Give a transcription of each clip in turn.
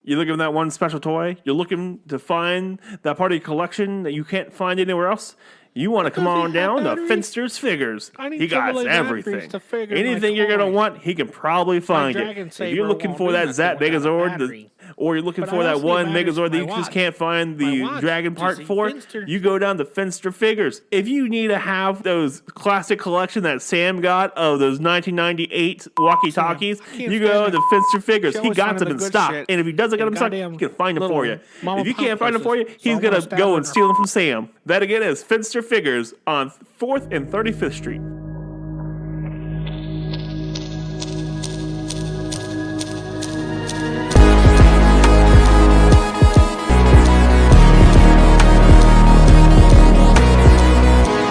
You're looking for that one special toy. You're looking to find that part of your collection that you can't find anywhere else. You want to come on down to Finster's Figures. He got everything. Anything you're going to want, he can probably find it. If you're looking for that Zat Megazord, or you're looking for that one Megazord that you just can't find the dragon part for, you go down to Finster Figures. If you need to have those classic collection that Sam got of those 1998 walkie-talkies, you go to Finster Figures. He got them in stock. And if he doesn't get them in stock, he can find them for you. If you can't find them for you, he's going to go and steal them from Sam. That again is Finster Figures on 4th and 35th Street.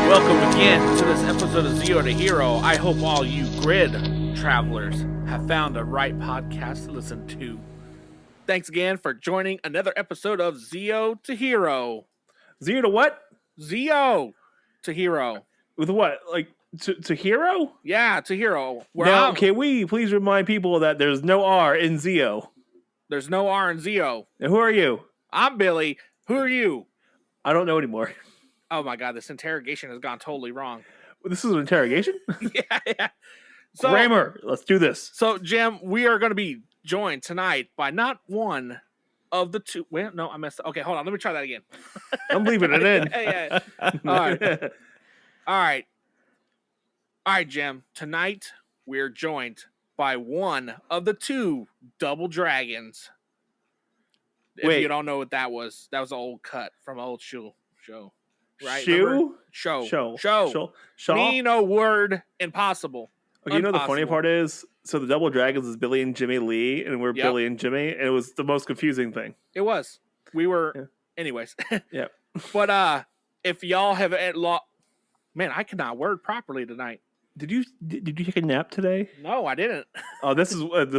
Welcome again to this episode of Zero to Hero. I hope all you grid travelers have found the right podcast to listen to. Thanks again for joining another episode of Zero to Hero. Zero to what? Zero to Hero. With what? Like to hero? Yeah, to hero. Now, can we please remind people that there's no R in Zeo? There's no R in Zeo. And who are you? I'm Billy. Who are you? I don't know anymore. Oh my God, this interrogation has gone totally wrong. This is an interrogation? Yeah. So, Grammar, let's do this. So, Jim, we are going to be joined tonight by not one of the two. Well, no, I messed up. Okay, hold on. Let me try that again. I'm leaving it in. Yeah. All right, Jim. Tonight, we're joined by one of the two double dragons. If you don't know what that was an old cut from an old show. Right? Show? Show. Me no word impossible. Okay, you know the funny part is, so the Double Dragons is Billy and Jimmy Lee, and we're Billy and Jimmy, and it was the most confusing thing. It was. We were, anyways. Yeah. But if y'all have man, I cannot word properly tonight. Did you take a nap today? No, I didn't. Oh, this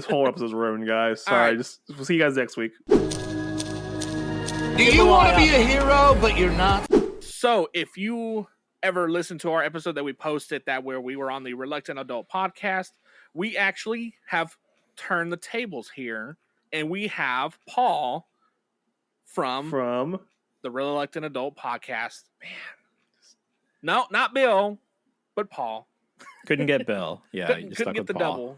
whole episode's ruined, guys. Sorry. Right. We'll see you guys next week. Do you want to be a hero, but you're not? So, if you ever listen to our episode that we posted where we were on the Reluctant Adult podcast, we actually have turned the tables here, and we have Paul from the Reluctant Adult podcast. Man, no, not Bill, but Paul. Couldn't get Bill. Yeah, couldn't get the Paul. double.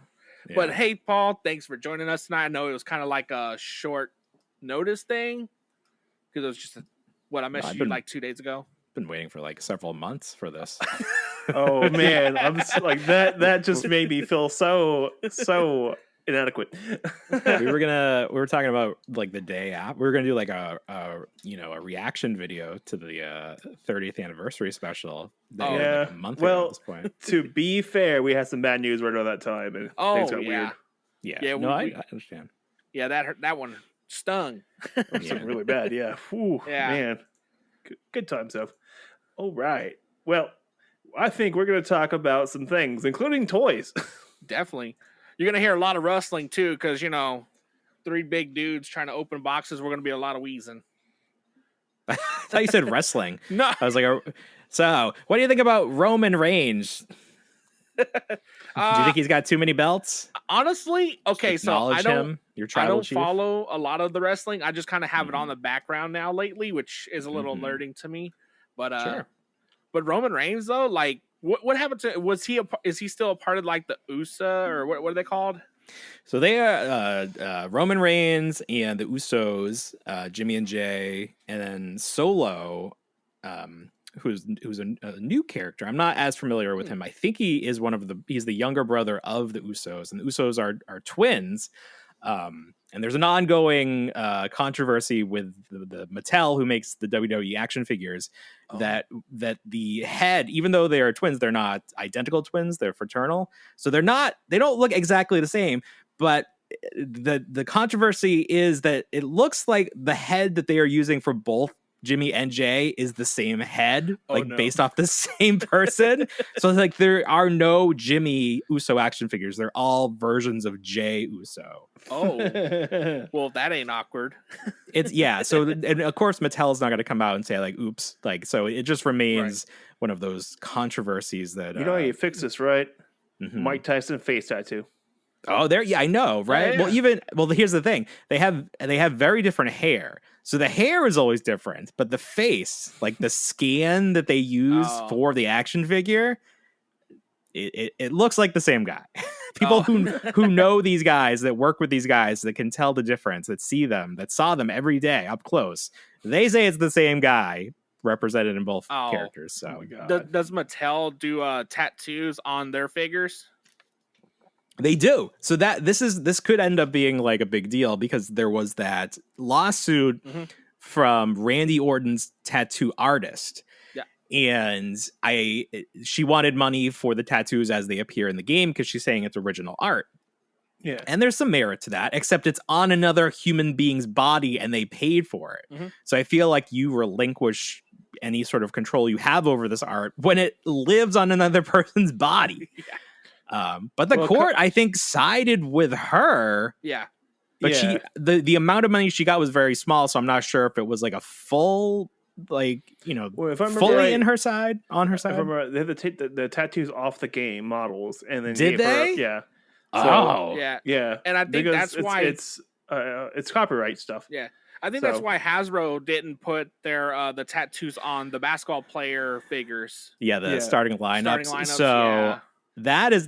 Yeah. But hey, Paul, thanks for joining us tonight. I know it was kind of like a short notice thing because it was just I messaged you like 2 days ago. Been waiting for like several months for this. Oh man, I'm just, like that just made me feel so inadequate. we were talking about like the day after. We were gonna do like a reaction video to the 30th anniversary special. Yeah, like a month ago at this point. To be fair, we had some bad news right around that time, and things got weird. Yeah. No, I understand. Yeah, that one stung. Something really bad. Yeah. Whew, yeah. Man. Good times though. All right. Well, I think we're going to talk about some things, including toys. Definitely. You're going to hear a lot of rustling too, because, three big dudes trying to open boxes. We're going to be a lot of wheezing. I thought you said wrestling. No. I was like, so what do you think about Roman Reigns? Do you think he's got too many belts? Honestly, okay, so I don't chief. follow a lot of the wrestling. I just kind of have it on the background now lately, which is a little alerting to me. But sure. But Roman Reigns though, like what happened to is he still a part of like the USA or what are they called? So they are Roman Reigns and the Usos, Jimmy and Jay, and then Solo, who's a new character. I'm not as familiar with him. I think he's the younger brother of the Usos, and the Usos are twins. And there's an ongoing controversy with the Mattel, who makes the WWE action figures, that the head, even though they are twins, they're not identical twins. They're fraternal, so they don't look exactly the same. But the controversy is that it looks like the head that they are using for both Jimmy and Jay is the same head, based off the same person. So it's like there are no Jimmy Uso action figures. They're all versions of Jay Uso. Oh, well, that ain't awkward. So and of course Mattel's not going to come out and say like, oops. Like, so it just remains one of those controversies that, how you fix this, right? Mm-hmm. Mike Tyson face tattoo. Oh, there. Yeah, I know, right? Yeah. Well, here's the thing: they have very different hair. So the hair is always different, but the face, like the scan that they use for the action figure, it looks like the same guy. People who know these guys, that work with these guys, that can tell the difference, that see them, that saw them every day up close, they say it's the same guy represented in both characters. So does Mattel do tattoos on their figures? They do. So that this could end up being like a big deal, because there was that lawsuit from Randy Orton's tattoo artist. And she wanted money for the tattoos as they appear in the game, because she's saying it's original art. Yeah. And there's some merit to that, except it's on another human being's body and they paid for it. So I feel like you relinquish any sort of control you have over this art when it lives on another person's body. But the court, I think, sided with her. Yeah. But the amount of money she got was very small, so I'm not sure if it was like a full, like, if I remember fully right, on her side. If I remember, they had to take the tattoos off the game models, and then did they? Yeah. So, yeah. And I think that's why it's copyright stuff. Yeah. I think that's why Hasbro didn't put their the tattoos on the basketball player figures. Yeah, the starting lineups. So that's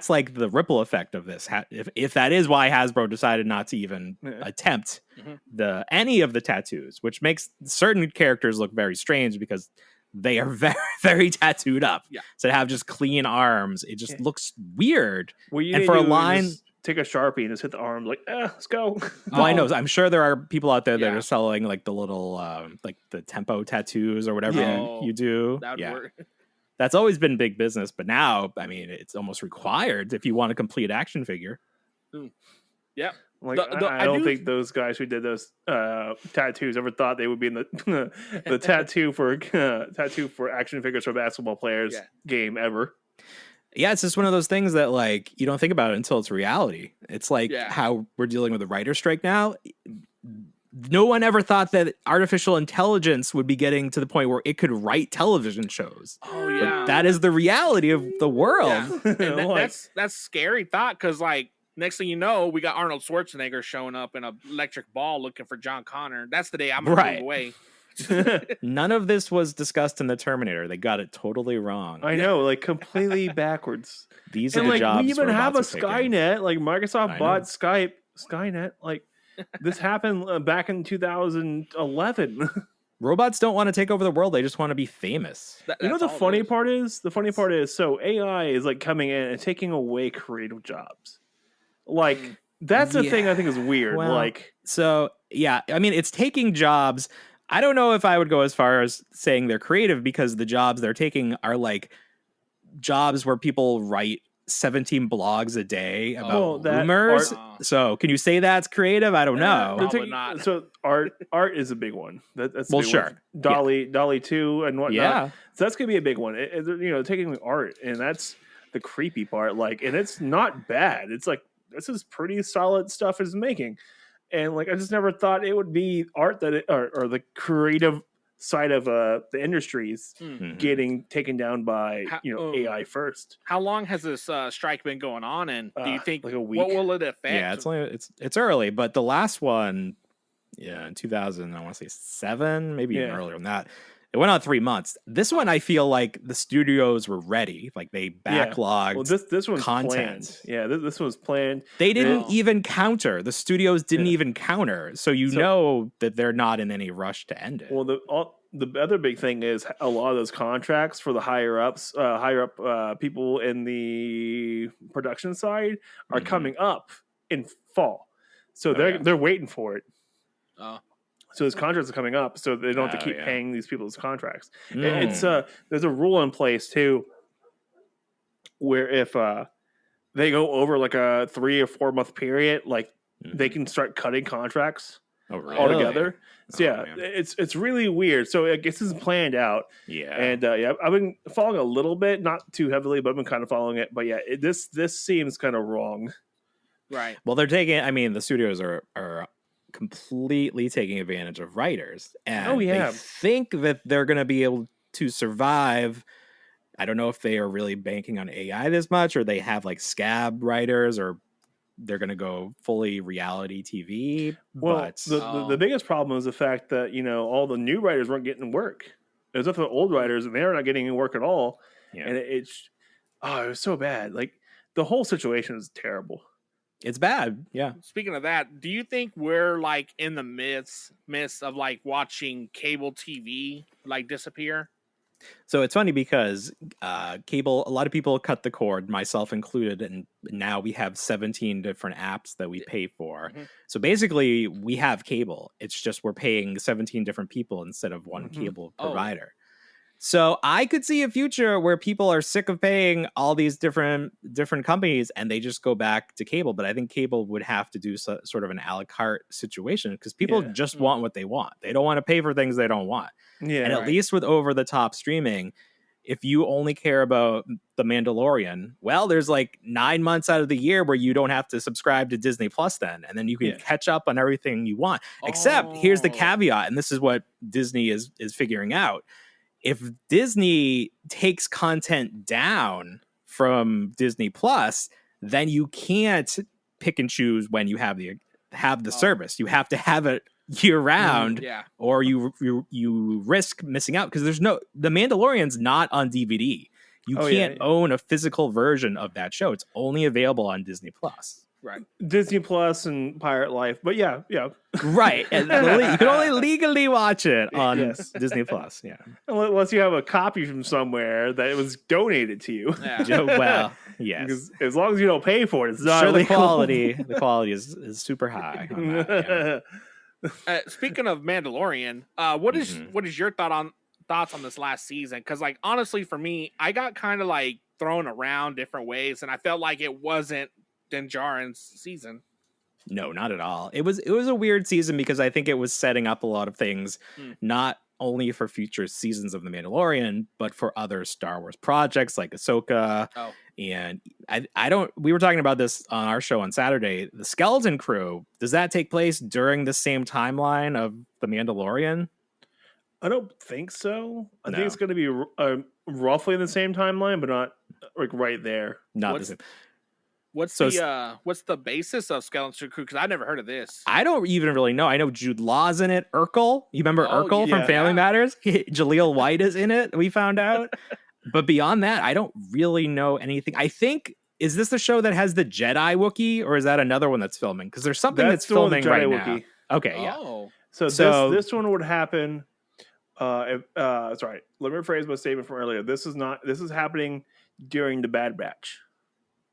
like the ripple effect of this. If that is why Hasbro decided not to even attempt any of the tattoos, which makes certain characters look very strange, because they are very, very tattooed up. Yeah. So to have just clean arms, it just looks weird. And for a line, take a Sharpie and just hit the arm, like, let's go. Oh, I know. I'm sure there are people out there that are selling like the little like the tempo tattoos or whatever you do. That would work. That's always been big business, but now, I mean, it's almost required if you want a complete action figure. Yeah. Like, I don't think those guys who did those tattoos ever thought they would be in the tattoo for action figures for basketball players game ever. Yeah, it's just one of those things that, like, you don't think about it until it's reality. It's like how we're dealing with a writer's strike now. No one ever thought that artificial intelligence would be getting to the point where it could write television shows. Oh yeah, but that is the reality of the world. Yeah. And that's scary thought, because like next thing you know, we got Arnold Schwarzenegger showing up in an electric ball looking for John Connor. That's the day I'm gonna move away. None of this was discussed in the Terminator. They got it totally wrong. I know, like completely backwards. These are the jobs. We even have a Skynet. Like Microsoft bought Skynet. Like. This happened back in 2011. Robots don't want to take over the world. They just want to be famous. The funny part is? The funny part is, so AI is like coming in and taking away creative jobs. Like, that's the thing I think is weird. Well, like, so, yeah, I mean, it's taking jobs. I don't know if I would go as far as saying they're creative, because the jobs they're taking are like jobs where people write 17 blogs a day about rumors. So can you say that's creative? I don't know. Probably not. So art is a big one. That's well, big sure. One. Dolly 2 and whatnot. Yeah. So that's gonna be a big one. Taking art, and that's the creepy part. Like, and it's not bad. It's like, this is pretty solid stuff it's making, and like I just never thought it would be art that or the creative side of the industries getting taken down by AI first. How long has this strike been going on, and do you think like a week? What will it affect? Yeah, it's early, but the last one, in 2000, I want to say 7, maybe even earlier than that. It went on 3 months. This one, I feel like the studios were ready. Like they backlogged. Well, this one's content. Planned. Yeah, this was planned. They didn't even counter. The studios didn't even counter. So know that they're not in any rush to end it. Well, the other big thing is a lot of those contracts for the higher up people in the production side are coming up in fall. So they're waiting for it. Oh. So his contracts are coming up, so they don't have to keep paying these people's contracts. It's there's a rule in place too, where if they go over like a 3 or 4 month period, like they can start cutting contracts altogether. So it's really weird. So I guess it's planned out. Yeah, and I've been following a little bit, not too heavily, but I've been kind of following it. But this seems kind of wrong. Right. Well, they're taking. I mean, the studios are completely taking advantage of writers, and they think that they're going to be able to survive. I don't know if they are really banking on AI this much, or they have like scab writers, or they're going to go fully reality TV. Well, But the biggest problem is the fact that, all the new writers weren't getting work. It was nothing but old writers, and they're not getting any work at all. Yeah. And it was so bad. Like, the whole situation is terrible. It's bad. Yeah. Speaking of that, do you think we're like in the midst of like watching cable TV like disappear? So it's funny because cable, a lot of people cut the cord, myself included, and now we have 17 different apps that we pay for. Mm-hmm. So basically, we have cable. It's just we're paying 17 different people instead of one cable provider. So I could see a future where people are sick of paying all these different companies and they just go back to cable. But I think cable would have to do sort of an a la carte situation because people just want what they want. They don't want to pay for things they don't want. Yeah, and at least with over-the-top streaming, if you only care about The Mandalorian, well, there's like 9 months out of the year where you don't have to subscribe to Disney Plus then, and then you can catch up on everything you want. Except, here's the caveat, and this is what Disney is figuring out. If Disney takes content down from Disney Plus, then you can't pick and choose when you have the service. You have to have it year round, or you risk missing out because The Mandalorian's not on DVD. You can't own a physical version of that show. It's only available on Disney Plus. Right. Disney Plus and Pirate Life, but yeah. Right. And you can only legally watch it on Disney Plus. Yeah. Unless you have a copy from somewhere that was donated to you. Yeah. Well, yes. Because as long as you don't pay for it, it's not sure illegal. the quality is super high on that, Speaking of Mandalorian, what is your thoughts on this last season? Because like honestly, for me, I got kind of like thrown around different ways, and I felt like it wasn't Din Djarin's season. No, not at all. It was a weird season because I think it was setting up a lot of things, not only for future seasons of The Mandalorian, but for other Star Wars projects like Ahsoka. Oh. And we were talking about this on our show on Saturday. The Skeleton Crew, does that take place during the same timeline of The Mandalorian? I don't think so. I think it's going to be roughly in the same timeline, but not like right there. Not the same. What's the basis of Skeleton Crew? Because I've never heard of this. I don't even really know. I know Jude Law's in it. Urkel, you remember Urkel from Family Matters? Jaleel White is in it. We found out, but beyond that, I don't really know anything. I think is this the show that has the Jedi Wookiee, or is that another one that's filming? Because there's something that's filming right Wookiee. now. Okay, Oh. So this one would happen. Sorry, let me rephrase my statement from earlier. This is happening during the Bad Batch.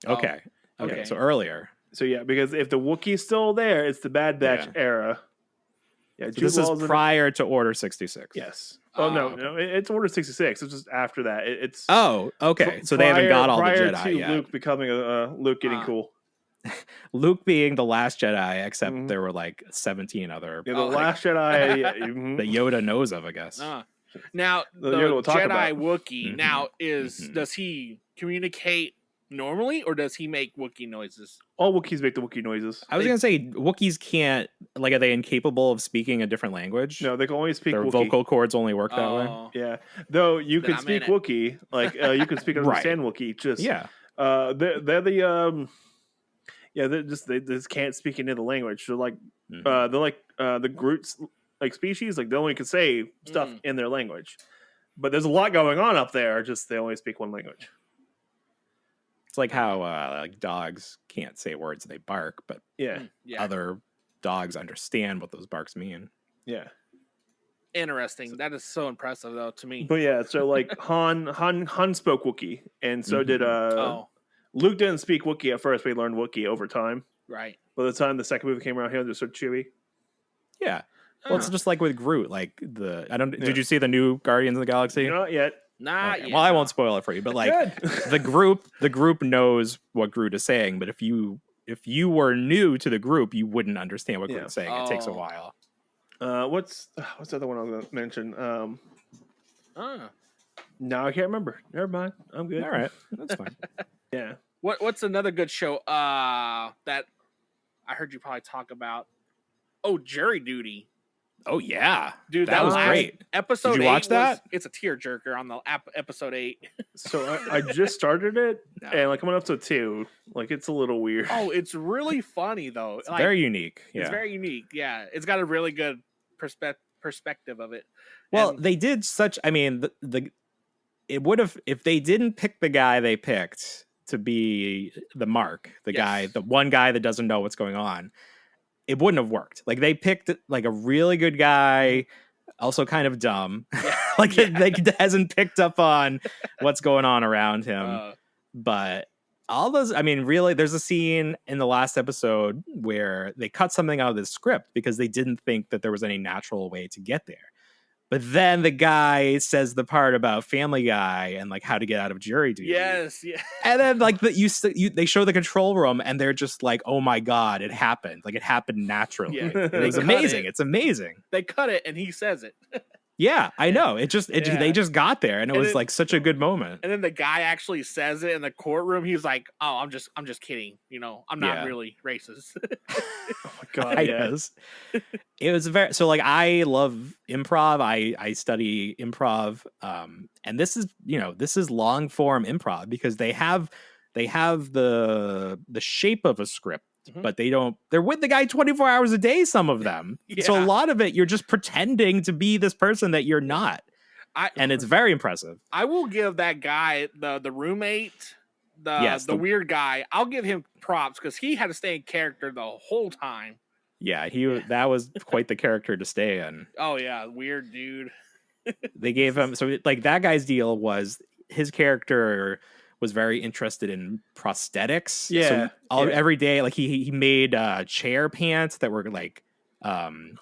Okay. Okay, so earlier. So yeah, because if the Wookiee's still there, it's the Bad Batch era. Yeah, so this is prior to Order 66. Yes. Oh no, it's Order 66. It's just after that. It's okay. So they haven't got all the Jedi prior to yet. Luke becoming Luke getting cool. Luke being the last Jedi, except there were like 17 other. Yeah, the last Jedi that Yoda knows of, I guess. Now the Jedi Wookiee. Now does he communicate normally, or does he make Wookiee noises? All Wookiees make the Wookiee noises. I was going to say, Wookiees can't, like, are they incapable of speaking a different language? No, they can only speak Their Wookiee. vocal cords only work that way? Yeah. Though you can speak Wookiee, like, you can speak and understand Wookiee, just... Yeah. They're the... they just can't speak any of the language. They're like, the Groot's, like, species, like, they only can say stuff in their language. But there's a lot going on up there, just they only speak one language. It's like how like dogs can't say words, they bark, but other dogs understand what those barks mean. Yeah. Interesting. That is so impressive, though, to me. But yeah, so like Han spoke Wookiee, and so did Luke didn't speak Wookiee at first, but he learned Wookiee over time. Right. By the time the second movie came around, he understood Chewie. Yeah. Well, it's just like with Groot. Like did you see the new Guardians of the Galaxy? Not yet. Not yet. Well, I won't spoil it for you, but like the group knows what Groot is saying, but if you were new to the group, you wouldn't understand what Groot's saying. It takes a while. What's the other one I was going to mention? No, I can't remember. Never mind. I'm good. All right, that's fine. Yeah. What's another good show that I heard you probably talk about? Oh, Jury Duty. Oh yeah, dude, that was great. Episode Did you watch 8 that? It's a tearjerker on the episode 8. So I just started it, and like I'm on episode 2. Like it's a little weird. Oh, it's really funny though. It's very unique. Yeah. It's very unique. Yeah, it's got a really good perspective of it. Well, they did such. I mean, it would have if they didn't pick the guy they picked to be the Mark, the one guy that doesn't know what's going on. It wouldn't have worked. Like they picked like a really good guy, also kind of dumb, like hasn't picked up on what's going on around him. But all those, I mean, really, there's a scene in the last episode where they cut something out of the script because they didn't think that there was any natural way to get there. But then the guy says the part about Family Guy and like how to get out of jury duty. Yes, yeah. And then like they show the control room and they're just like, oh my god, it happened! Like it happened naturally. Yeah, it was amazing. It's amazing. They cut it and he says it. Yeah, I know. They just got there and it was like such a good moment. And then the guy actually says it in the courtroom. He's like, "Oh, I'm just kidding. You know, I'm not really racist." Oh my god, yes. It was so like I love improv. I study improv, and this is long form improv because they have the shape of a script. But they're with the guy 24 hours a day, some of them. Yeah. So a lot of it, you're just pretending to be this person that you're not. And it's very impressive. I will give that guy, the roommate, the weird guy, I'll give him props because he had to stay in character the whole time. Yeah, that was quite the character to stay in. Oh, yeah, weird dude. They gave him, so like that guy's deal was his character was very interested in prosthetics. Yeah. So every day, like he made chair pants that were like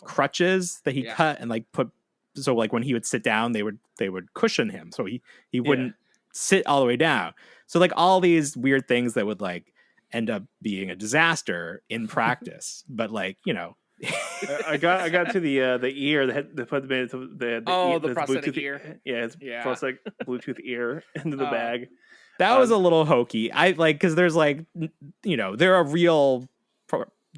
crutches that he cut and like put. So like when he would sit down, they would cushion him, so he wouldn't sit all the way down. So like all these weird things that would like end up being a disaster in practice, but like I got to the ear. They put the prosthetic Bluetooth ear. Yeah, it's prosthetic Bluetooth ear into the bag. That was a little hokey. I like because there's like there are real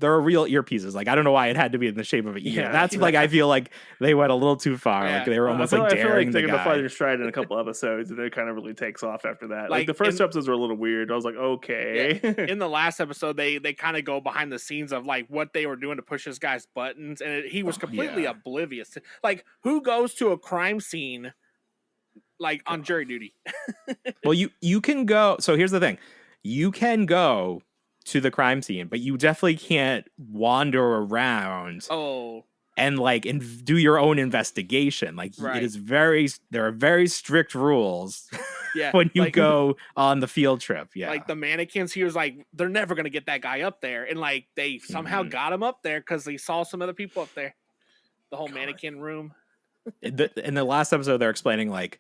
earpieces. Like I don't know why it had to be in the shape of an ear. That's like I feel like they went a little too far. Like they were almost like daring the guy. Taking the fighter stride in a couple episodes, and it kind of really takes off after that. Like the first episodes were a little weird. I was like, okay. Yeah. In the last episode, they kind of go behind the scenes of like what they were doing to push this guy's buttons, and he was completely oblivious. Like who goes to a crime scene like on jury duty? Well, you can go. So here's the thing: you can go to the crime scene, but you definitely can't wander around. And like do your own investigation. Like it is there are very strict rules. Yeah, when you go on the field trip. Yeah, like the mannequins, he was like, they're never gonna get that guy up there, and like they somehow got him up there because they saw some other people up there. The whole mannequin room. In the last episode, they're explaining like,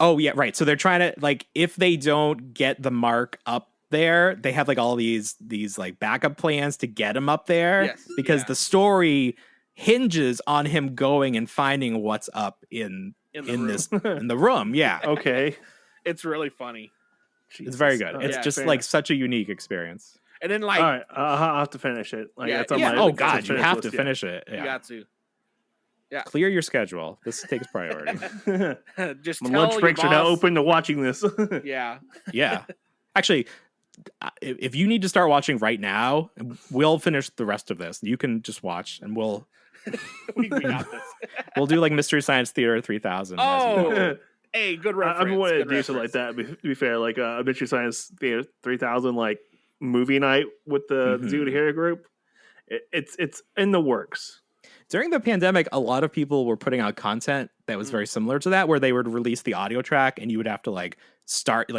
oh yeah, right. So they're trying to like if they don't get the Mark up there, they have like all these like backup plans to get him up there because the story hinges on him going and finding what's up in the room. Yeah. Okay. It's really funny. Jesus. It's very good. It's just like such a unique experience. And then like, all right, I'll have to finish it. Like, that's on my, oh god, you have to finish it. Yeah. You got to. Yeah. Clear your schedule. This takes priority. Just my tell lunch breaks are now open to watching this. Yeah. Yeah. Actually, if you need to start watching right now, we'll finish the rest of this. You can just watch, and we'll we got this. We'll do like Mystery Science Theater 3000. Oh, hey, good reference. I've been wanting to do something like that. To be fair, like Mystery Science Theater 3000, like movie night with the zeotohero group. It's in the works. During the pandemic, a lot of people were putting out content that was very similar to that, where they would release the audio track and you would have to like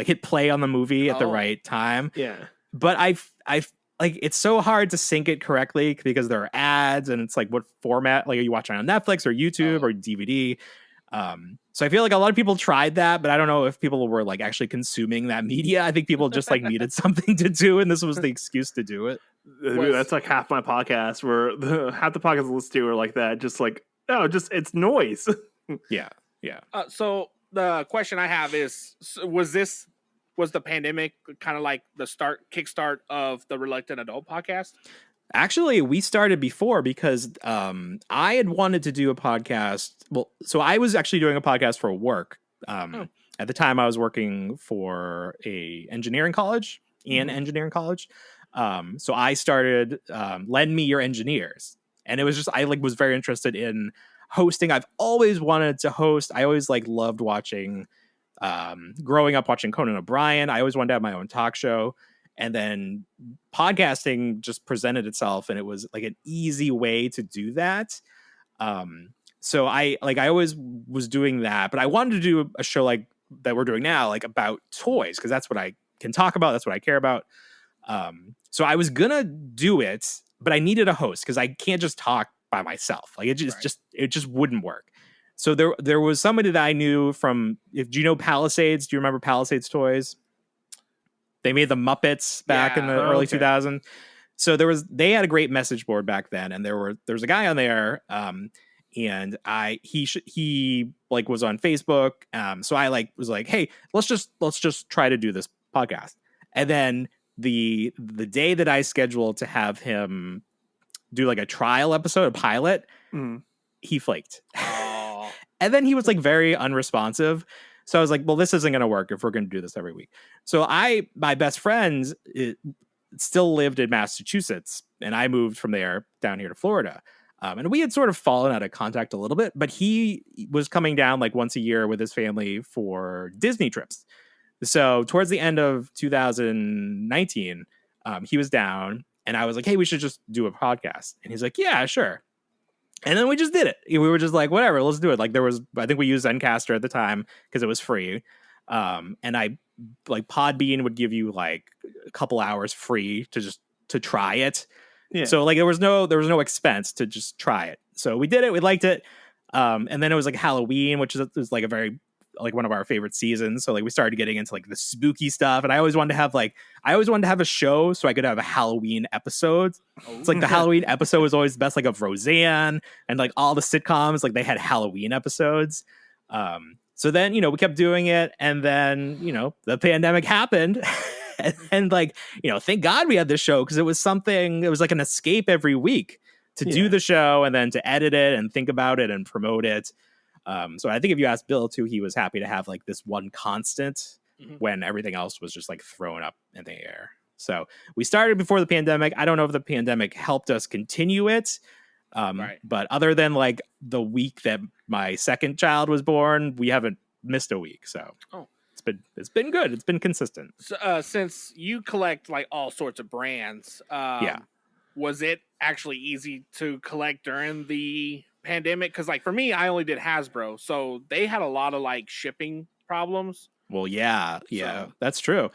hit play on the movie at the right time. Yeah. But I've like, it's so hard to sync it correctly because there are ads and it's like, what format, like are you watching on Netflix or YouTube or DVD? So I feel like a lot of people tried that, but I don't know if people were like actually consuming that media. I think people just like needed something to do, and this was the excuse to do it. That's like half my podcast, where half the podcasts I listen to are like that. Just like, it's noise. Yeah. So the question I have is, was the pandemic kind of like the kickstart of the Reluctant Adult podcast? Actually, we started before because I had wanted to do a podcast. Well, so I was actually doing a podcast for work. At the time, I was working for a engineering college, so I started Lend Me Your Engineers. And it was just, I was very interested in hosting. I've always wanted to host. I always loved watching, growing up watching Conan O'Brien. I always wanted to have my own talk show. And then podcasting just presented itself, and it was an easy way to do that. So I always was doing that, but I wanted to do a show like that we're doing now, about toys, because that's what I can talk about. That's what I care about. So I was gonna do it, but I needed a host because I can't just talk by myself. It just wouldn't work. So there was somebody that I knew from. Do you know Palisades? Do you remember Palisades Toys? They made the Muppets back in the early 2000s. So they had a great message board back then, and there was a guy on there, and he was on Facebook. So I was like, hey, let's just try to do this podcast. And then the day that I scheduled to have him do a trial episode, a pilot, he flaked. Oh. And then he was very unresponsive. So I was like, well, this isn't going to work if we're going to do this every week. So my best friend still lived in Massachusetts, and I moved from there down here to Florida. And we had sort of fallen out of contact a little bit, but he was coming down once a year with his family for Disney trips. So towards the end of 2019, he was down, and I was like, hey, we should just do a podcast. And he's like, yeah, sure. And then we just did it. We were just like, whatever, let's do it. I think we used Zencaster at the time because it was free. And I Podbean would give you a couple hours free to try it. Yeah. So there was no expense to just try it. So we did it. We liked it. And then it was Halloween, which was a very one of our favorite seasons. So we started getting into the spooky stuff, and I always wanted to have a show so I could have a Halloween episode. It's the Halloween episode was always the best, of Roseanne and all the sitcoms, they had Halloween episodes. So then, we kept doing it, and then, the pandemic happened. and thank God we had this show, because it was an escape every week to do the show, and then to edit it and think about it and promote it. So I think if you asked Bill too, he was happy to have this one constant when everything else was just thrown up in the air. So we started before the pandemic. I don't know if the pandemic helped us continue it. Right. But other than the week that my second child was born, we haven't missed a week. So it's been good. It's been consistent. So, since you collect all sorts of brands, was it actually easy to collect during the pandemic? Because for me, I only did Hasbro, so they had a lot of shipping problems. Well, yeah, that's true.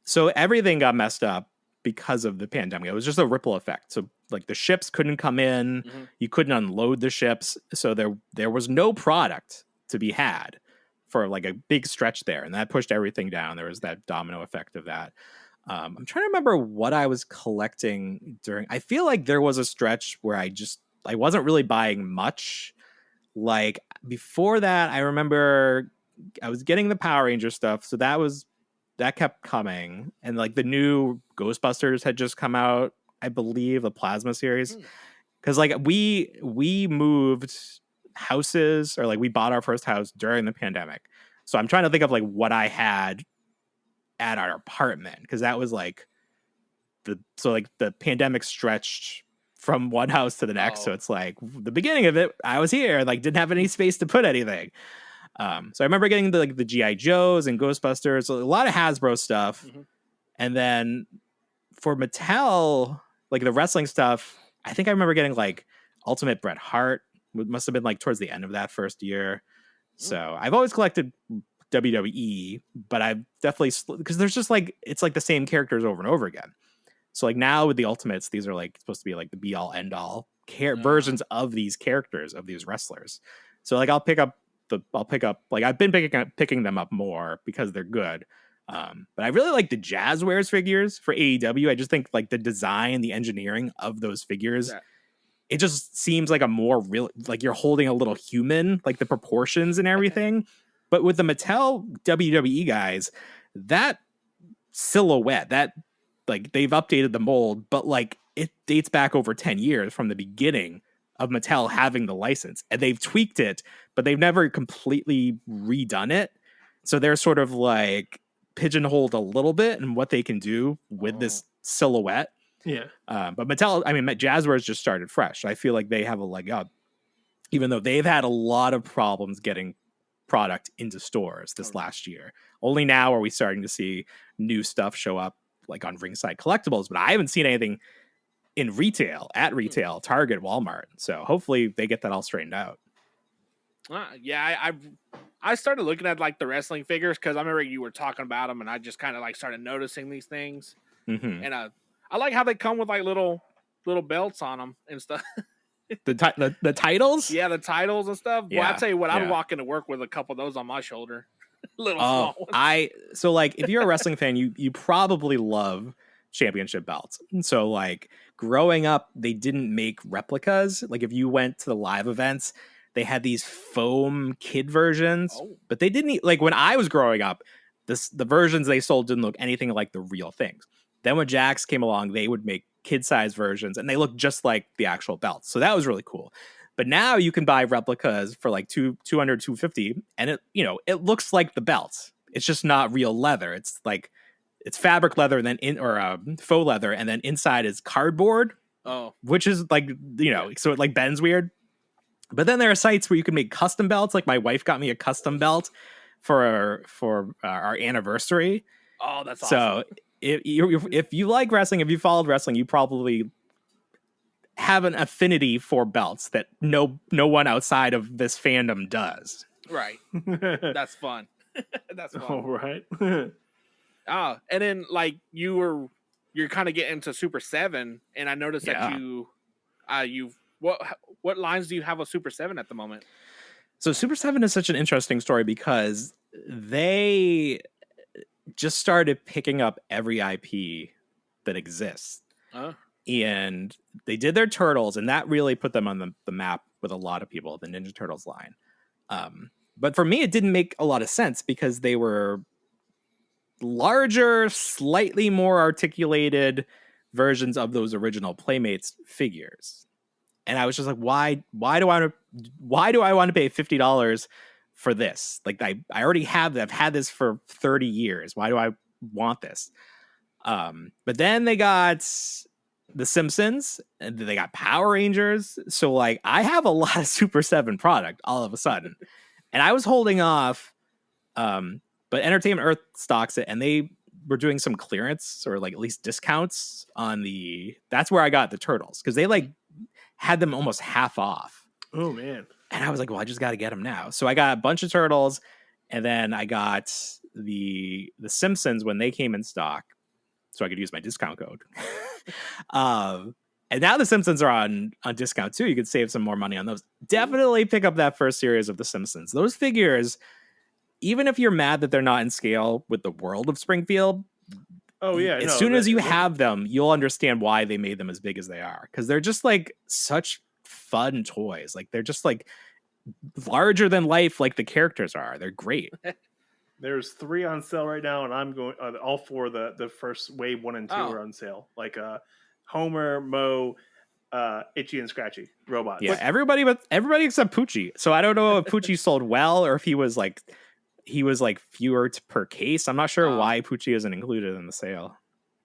So everything got messed up because of the pandemic. It was just a ripple effect. So the ships couldn't come in, you couldn't unload the ships, so there was no product to be had for a big stretch there, and that pushed everything down. There was that domino effect of that. I'm trying to remember what I was collecting during. I feel there was a stretch where I wasn't really buying much. Before that, I remember I was getting the Power Ranger stuff, so that kept coming, and the new Ghostbusters had just come out, I believe, the Plasma series, because we moved houses, or we bought our first house during the pandemic. So I'm trying to think of what I had at our apartment, because that was the pandemic stretched from one house to the next. Oh. So it's the beginning of it, I was here, didn't have any space to put anything. So I remember getting the G.I. Joes and Ghostbusters, so a lot of Hasbro stuff. And then for Mattel, the wrestling stuff, I think I remember getting Ultimate Bret Hart. It must have been towards the end of that first year. So I've always collected WWE, but I've definitely, because there's just it's the same characters over and over again. So now with the Ultimates, these are supposed to be the be all end all versions of these characters, of these wrestlers. So I'll pick up I've been picking them up more because they're good. But I really like the Jazzwares figures for AEW. I just think the design, the engineering of those figures, it just seems a more real, you're holding a little human, the proportions and everything. But with the Mattel WWE guys, that silhouette, that they've updated the mold, but it dates back over 10 years from the beginning of Mattel having the license, and they've tweaked it, but they've never completely redone it. So they're sort of like pigeonholed a little bit in what they can do with this silhouette. Yeah. But Mattel, I mean, Jazzwares just started fresh. I feel like they have a leg up, even though they've had a lot of problems getting product into stores this last year. Only now are we starting to see new stuff show up, like on Ringside Collectibles, but I haven't seen anything in retail, at retail, Target, Walmart. So hopefully they get that all straightened out. I started looking at like the wrestling figures because I remember you were talking about them, and I just kind of like started noticing these things. Mm-hmm. And I like how they come with like little belts on them and stuff. The titles? Yeah, the titles and stuff. Yeah, Well, I tell you what, yeah. I'm walking to work with a couple of those on my shoulder. Little small ones. So like if you're a wrestling fan, you probably love championship belts. And so like growing up, they didn't make replicas. Like if you went to the live events, they had these foam kid versions, but they didn't like when I was growing up, the versions they sold didn't look anything like the real things. Then when Jax came along, they would make kid-size versions, and they look just like the actual belts. So that was really cool. But now you can buy replicas for like $200, $250, and it looks like the belts. It's just not real leather. It's like it's fabric leather, and then faux leather, and then inside is cardboard. Which is like so it like bends weird. But then there are sites where you can make custom belts. Like my wife got me a custom belt for our anniversary. Oh, that's So awesome. if you like wrestling, if you followed wrestling, you probably have an affinity for belts that no one outside of this fandom does. Right. That's fun. That's fun. All right. And then like you're kind of getting into Super 7, and I noticed that you've what lines do you have of Super 7 at the moment? So Super 7 is such an interesting story because they just started picking up every IP that exists. And they did their Turtles, and that really put them on the map with a lot of people, the Ninja Turtles line. But for me, it didn't make a lot of sense because they were larger, slightly more articulated versions of those original Playmates figures. And I was just like, why do I want to pay $50 for this? Like I've had this for 30 years. Why do I want this? But then they got The Simpsons, and they got Power Rangers. So like I have a lot of Super 7 product all of a sudden. And I was holding off, but Entertainment Earth stocks it, and they were doing some clearance or like at least discounts on that's where I got the Turtles, because they like had them almost half off. Oh man. And I was like, well, I just got to get them now. So I got a bunch of Turtles, and then I got the Simpsons when they came in stock, so I could use my discount code. And now the Simpsons are on discount too. You could save some more money on those. Definitely pick up that first series of the Simpsons. Those figures, even if you're mad that they're not in scale with the world of Springfield, as soon as you have them, you'll understand why they made them as big as they are, because they're just like such fun toys. Like they're just like larger than life, like the characters are. They're great. There's 3 on sale right now, and I'm going all 4. The first wave 1 and 2 are on sale. Like Homer, Mo, Itchy and Scratchy robots. Yeah, everybody except Poochie. So I don't know if Poochie sold well or if he was like fewer per case. I'm not sure why Poochie isn't included in the sale.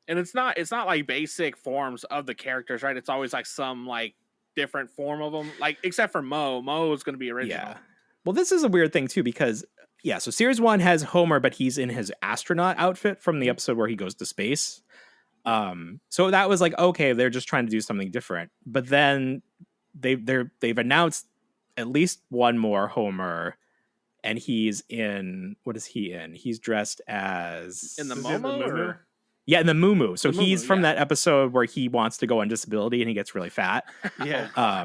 And it's not like basic forms of the characters, right? It's always like some like different form of them, like except for Mo. Mo is going to be original. Yeah. Well, this is a weird thing too, because so series 1 has Homer, but he's in his astronaut outfit from the episode where he goes to space. So that was like, okay, they're just trying to do something different. But then they've announced at least one more Homer, and he's in, what is he in? He's dressed as in the Momo. Yeah, in the Moo. So he's from that episode where he wants to go on disability and he gets really fat. Yeah.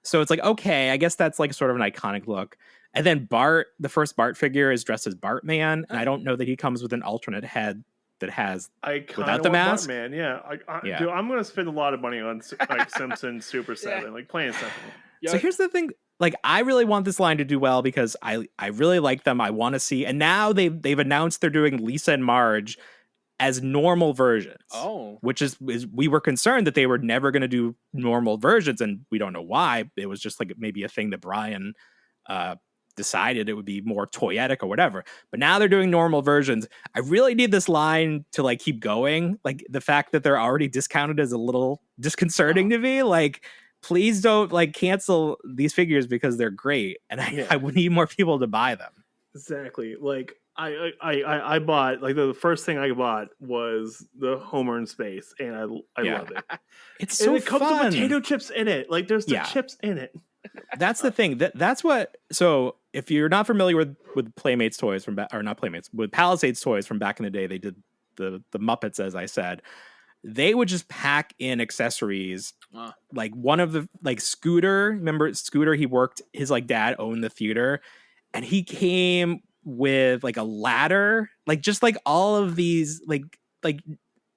So it's like, okay, I guess that's like sort of an iconic look. And then Bart, the first Bart figure, is dressed as Bartman, and I don't know that he comes with an alternate head that has without the mask. Bartman, yeah. Dude, I'm gonna spend a lot of money on like Simpsons Super 7, like plain and simple. So here's the thing. Like, I really want this line to do well because I really like them. I want to see, and now they've announced they're doing Lisa and Marge as normal versions. Oh. Which is we were concerned that they were never going to do normal versions, and we don't know why. It was just like maybe a thing that Brian decided it would be more toyetic or whatever. But now they're doing normal versions. I really need this line to like keep going. Like the fact that they're already discounted is a little disconcerting to me. Like, please don't like cancel these figures because they're great, and I would need more people to buy them. Exactly. Like I bought, like the first thing I bought was the Homer in space, and I love it. It's and so it comes fun. with potato chips in it. Like there's the chips in it. That's the thing. That's what. So if you're not familiar with Playmates toys or not Playmates, with Palisades toys from back in the day, they did the Muppets, as I said. They would just pack in accessories. Like one of the like Scooter. Remember Scooter? He worked. His like dad owned the theater, and he came with like a ladder, like just like all of these like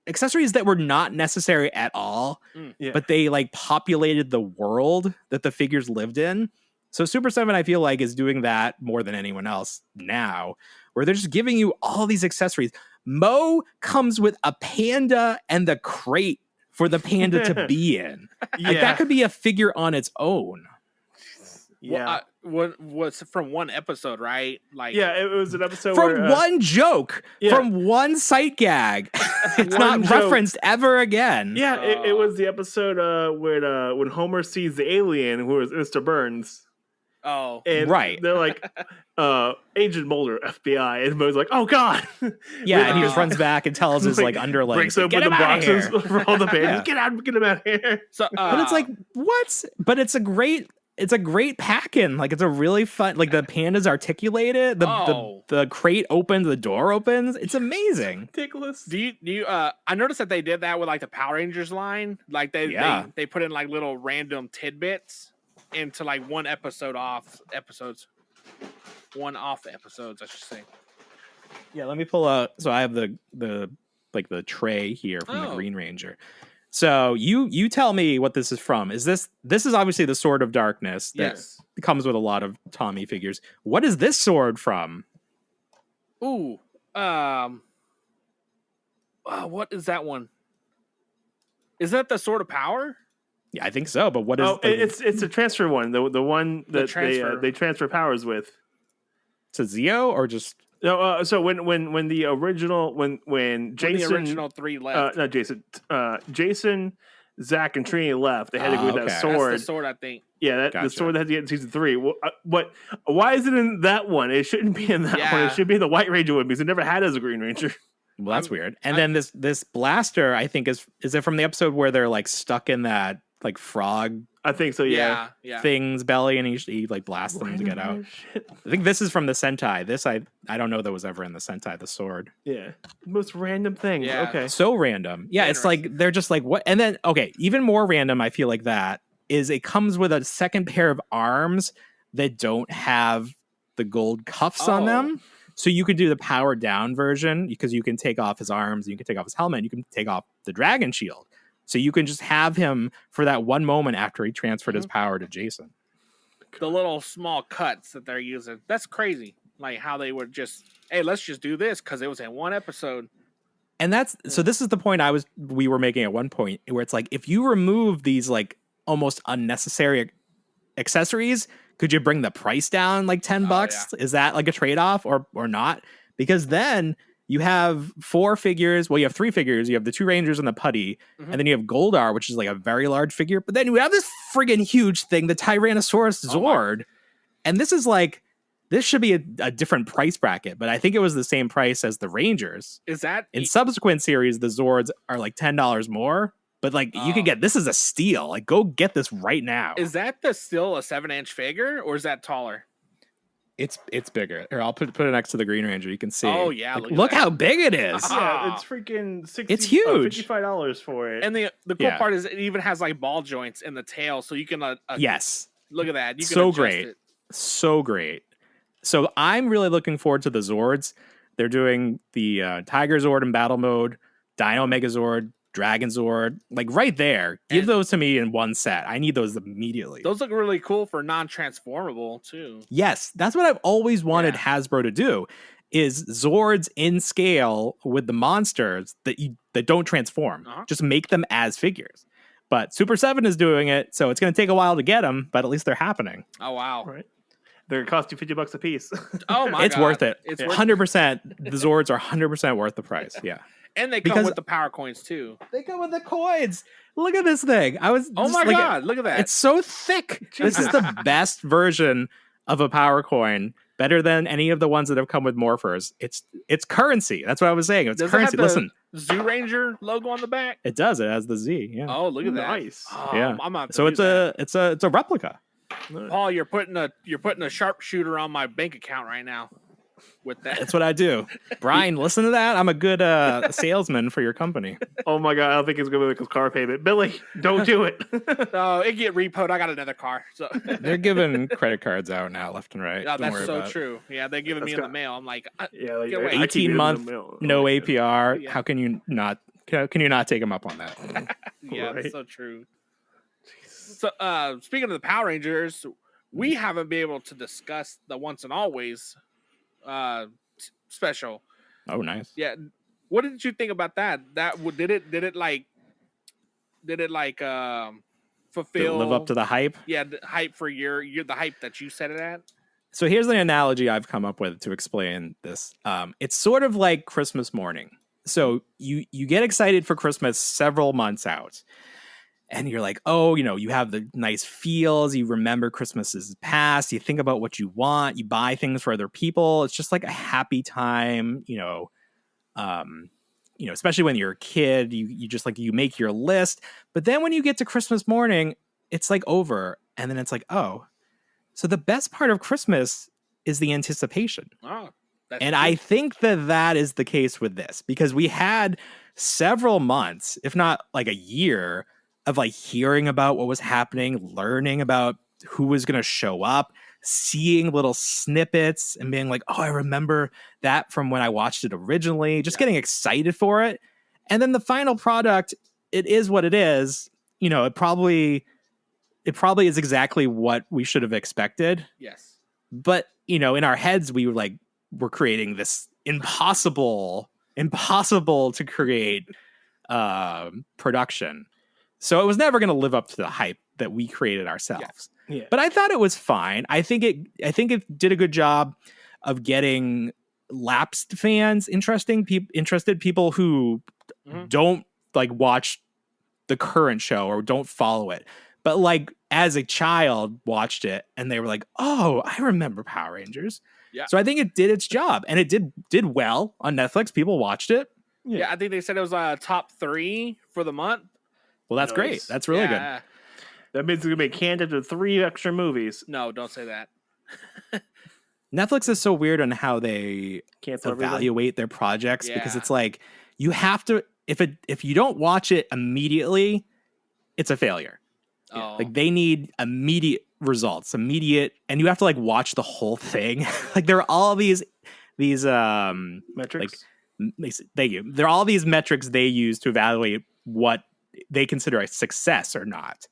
accessories that were not necessary at all, but they like populated the world that the figures lived in. So Super 7, I feel like, is doing that more than anyone else now, where they're just giving you all these accessories. Mo comes with a panda and the crate for the panda to be in. Like that could be a figure on its own. Yeah. What was from one episode, right? Like, it was an episode from one joke, from one sight gag. It's not joke. referenced ever again. Yeah, it was the episode when Homer sees the alien, who is Mr. Burns. Oh, and they're like, Agent Mulder, FBI, and Mo's like, oh god. Yeah, and he just runs back and tells his like underlings, breaks open the boxes for all the pandas. Get him out of here. So, but it's like, what? But it's a great pack-in. Like it's a really fun. Like the pandas articulated. The crate opens, the door opens. It's amazing. Ridiculous. Do you? I noticed that they did that with like the Power Rangers line. Like they put in like little random tidbits into like one off episodes, I should say. Yeah, let me pull out. So I have the tray here from the Green Ranger. So you tell me what this is from. This is obviously the Sword of Darkness that comes with a lot of Tommy figures. What is this sword from? Ooh, what is that one? Is that the Sword of Power? Yeah, I think so. But what is? It's a transfer one. The one that they transfer powers with. To Zeo or just no? So when the original when Jason, the original three left, not Jason, Zach, and Trini left, they had to go with that sword. That's the sword, I think. Yeah, the sword that had to get in season 3. Why is it in that one? It shouldn't be in that one. It should be in the White Ranger one because it never had as a Green Ranger. Well, that's weird. And then this blaster, I think is it from the episode where they're like stuck in that like frog? I think so. Yeah. Thing's belly, and he like blasts them to get out. Shit. I think this is from the Sentai. This I don't know that was ever in the Sentai. The sword. Yeah. Most random thing. Yeah. Okay. So random. Yeah. It's like they're just like what? And then even more random. I feel like that is it comes with a second pair of arms that don't have the gold cuffs on them. So you could do the powered down version because you can take off his arms, you can take off his helmet, you can take off the dragon shield. So you can just have him for that one moment after he transferred his power to Jason. The little small cuts that they're using. That's crazy. Like how they would just, hey, let's just do this because it was in one episode. And so this is the point we were making at one point where it's like, if you remove these like almost unnecessary accessories, could you bring the price down like $10? Yeah. Is that like a trade-off or not? Because then you have 4 figures. Well, you have 3 figures. You have the 2 Rangers and the Putty. And then you have Goldar, which is like a very large figure. But then you have this friggin' huge thing, the Tyrannosaurus Zord. And this is like, this should be a different price bracket. But I think it was the same price as the Rangers. Is that? In subsequent series, the Zords are like $10 more. But like you could get, this is a steal. Like go get this right now. Is that still a 7-inch figure or is that taller? It's bigger. Here, I'll put it next to the Green Ranger. You can see. Oh yeah, like, look how big it is. Yeah, it's freaking 60. It's huge. $55 for it. And the cool part is it even has like ball joints in the tail, so you can yes. Look at that. You can so adjust great, it. So great. So I'm really looking forward to the Zords. They're doing the Tiger Zord in battle mode, Dino Megazord, Dragon Zord, like right there. Give those to me in one set. I need those immediately. Those look really cool for non-transformable too. Yes, that's what I've always wanted Hasbro to do. is Zords in scale with the monsters that don't transform. Just make them as figures. But Super 7 is doing it, so it's going to take a while to get them, but at least they're happening. Oh, wow. Right. They're going to cost you $50 a piece. Oh, my God. It's worth it. It's 100%. The Zords are 100% worth the price. Yeah. And they come with the power coins, too. They come with the coins. Look at this thing. Oh, my God. Look at that. It's so thick. This is the best version of a power coin. Better than any of the ones that have come with morphers. It's currency. That's what I was saying. It's currency. Listen, Zoo Ranger logo on the back. It does. It has the Z. Yeah. Oh, look at that. Nice. Oh, yeah. So it's a replica. Paul, you're putting a sharpshooter on my bank account right now. With that, that's what I do. Brian, listen to that. I'm a good salesman for your company. Oh my God, I don't think it's gonna be like a car payment. Billy, don't do it. No, it get repoed. I got another car. So they're giving credit cards out now, left and right. Yeah, that's so true. Yeah, they're giving me in the mail. I'm like, yeah, like 18-month, no APR. Yeah. How can you not? Can you not take them up on that? Yeah, that's so true. So, speaking of the Power Rangers, we haven't been able to discuss the Once and Always special. Oh, nice. Yeah. What did you think about that? Did it fulfill live up to the hype? Yeah, the hype for the hype that you set it at. So here's an analogy I've come up with to explain this. It's sort of like Christmas morning. So you get excited for Christmas several months out. And you're like, oh, you have the nice feels. You remember Christmas's past. You think about what you want. You buy things for other people. It's just like a happy time, especially when you're a kid. You just like, you make your list. But then when you get to Christmas morning, it's like over. And then it's like, oh, so the best part of Christmas is the anticipation. Oh, and true. I think that is the case with this, because we had several months, if not like a year, of like hearing about what was happening, learning about who was going to show up, seeing little snippets and being like, oh, I remember that from when I watched it originally, just getting excited for it. And then the final product, it is what it is. It probably is exactly what we should have expected. Yes. But, in our heads, we're creating this impossible to create production. So it was never going to live up to the hype that we created ourselves. Yeah. But I thought it was fine. I think it did a good job of getting lapsed fans interested people who don't like watch the current show or don't follow it. But like as a child watched it and they were like, "Oh, I remember Power Rangers." Yeah. So I think it did its job, and it did well on Netflix. People watched it. Yeah, I think they said it was top 3 for the month. Well, that's great. That's really good. That means it's going to be a candidate to 3 extra movies. No, don't say that. Netflix is so weird on how they cancel evaluate their projects, because it's like you have to, if you don't watch it immediately, it's a failure. Oh. Like they need immediate results, and you have to like watch the whole thing. Like there are all these metrics. Thank you. There are all these metrics they use to evaluate what they consider a success or not.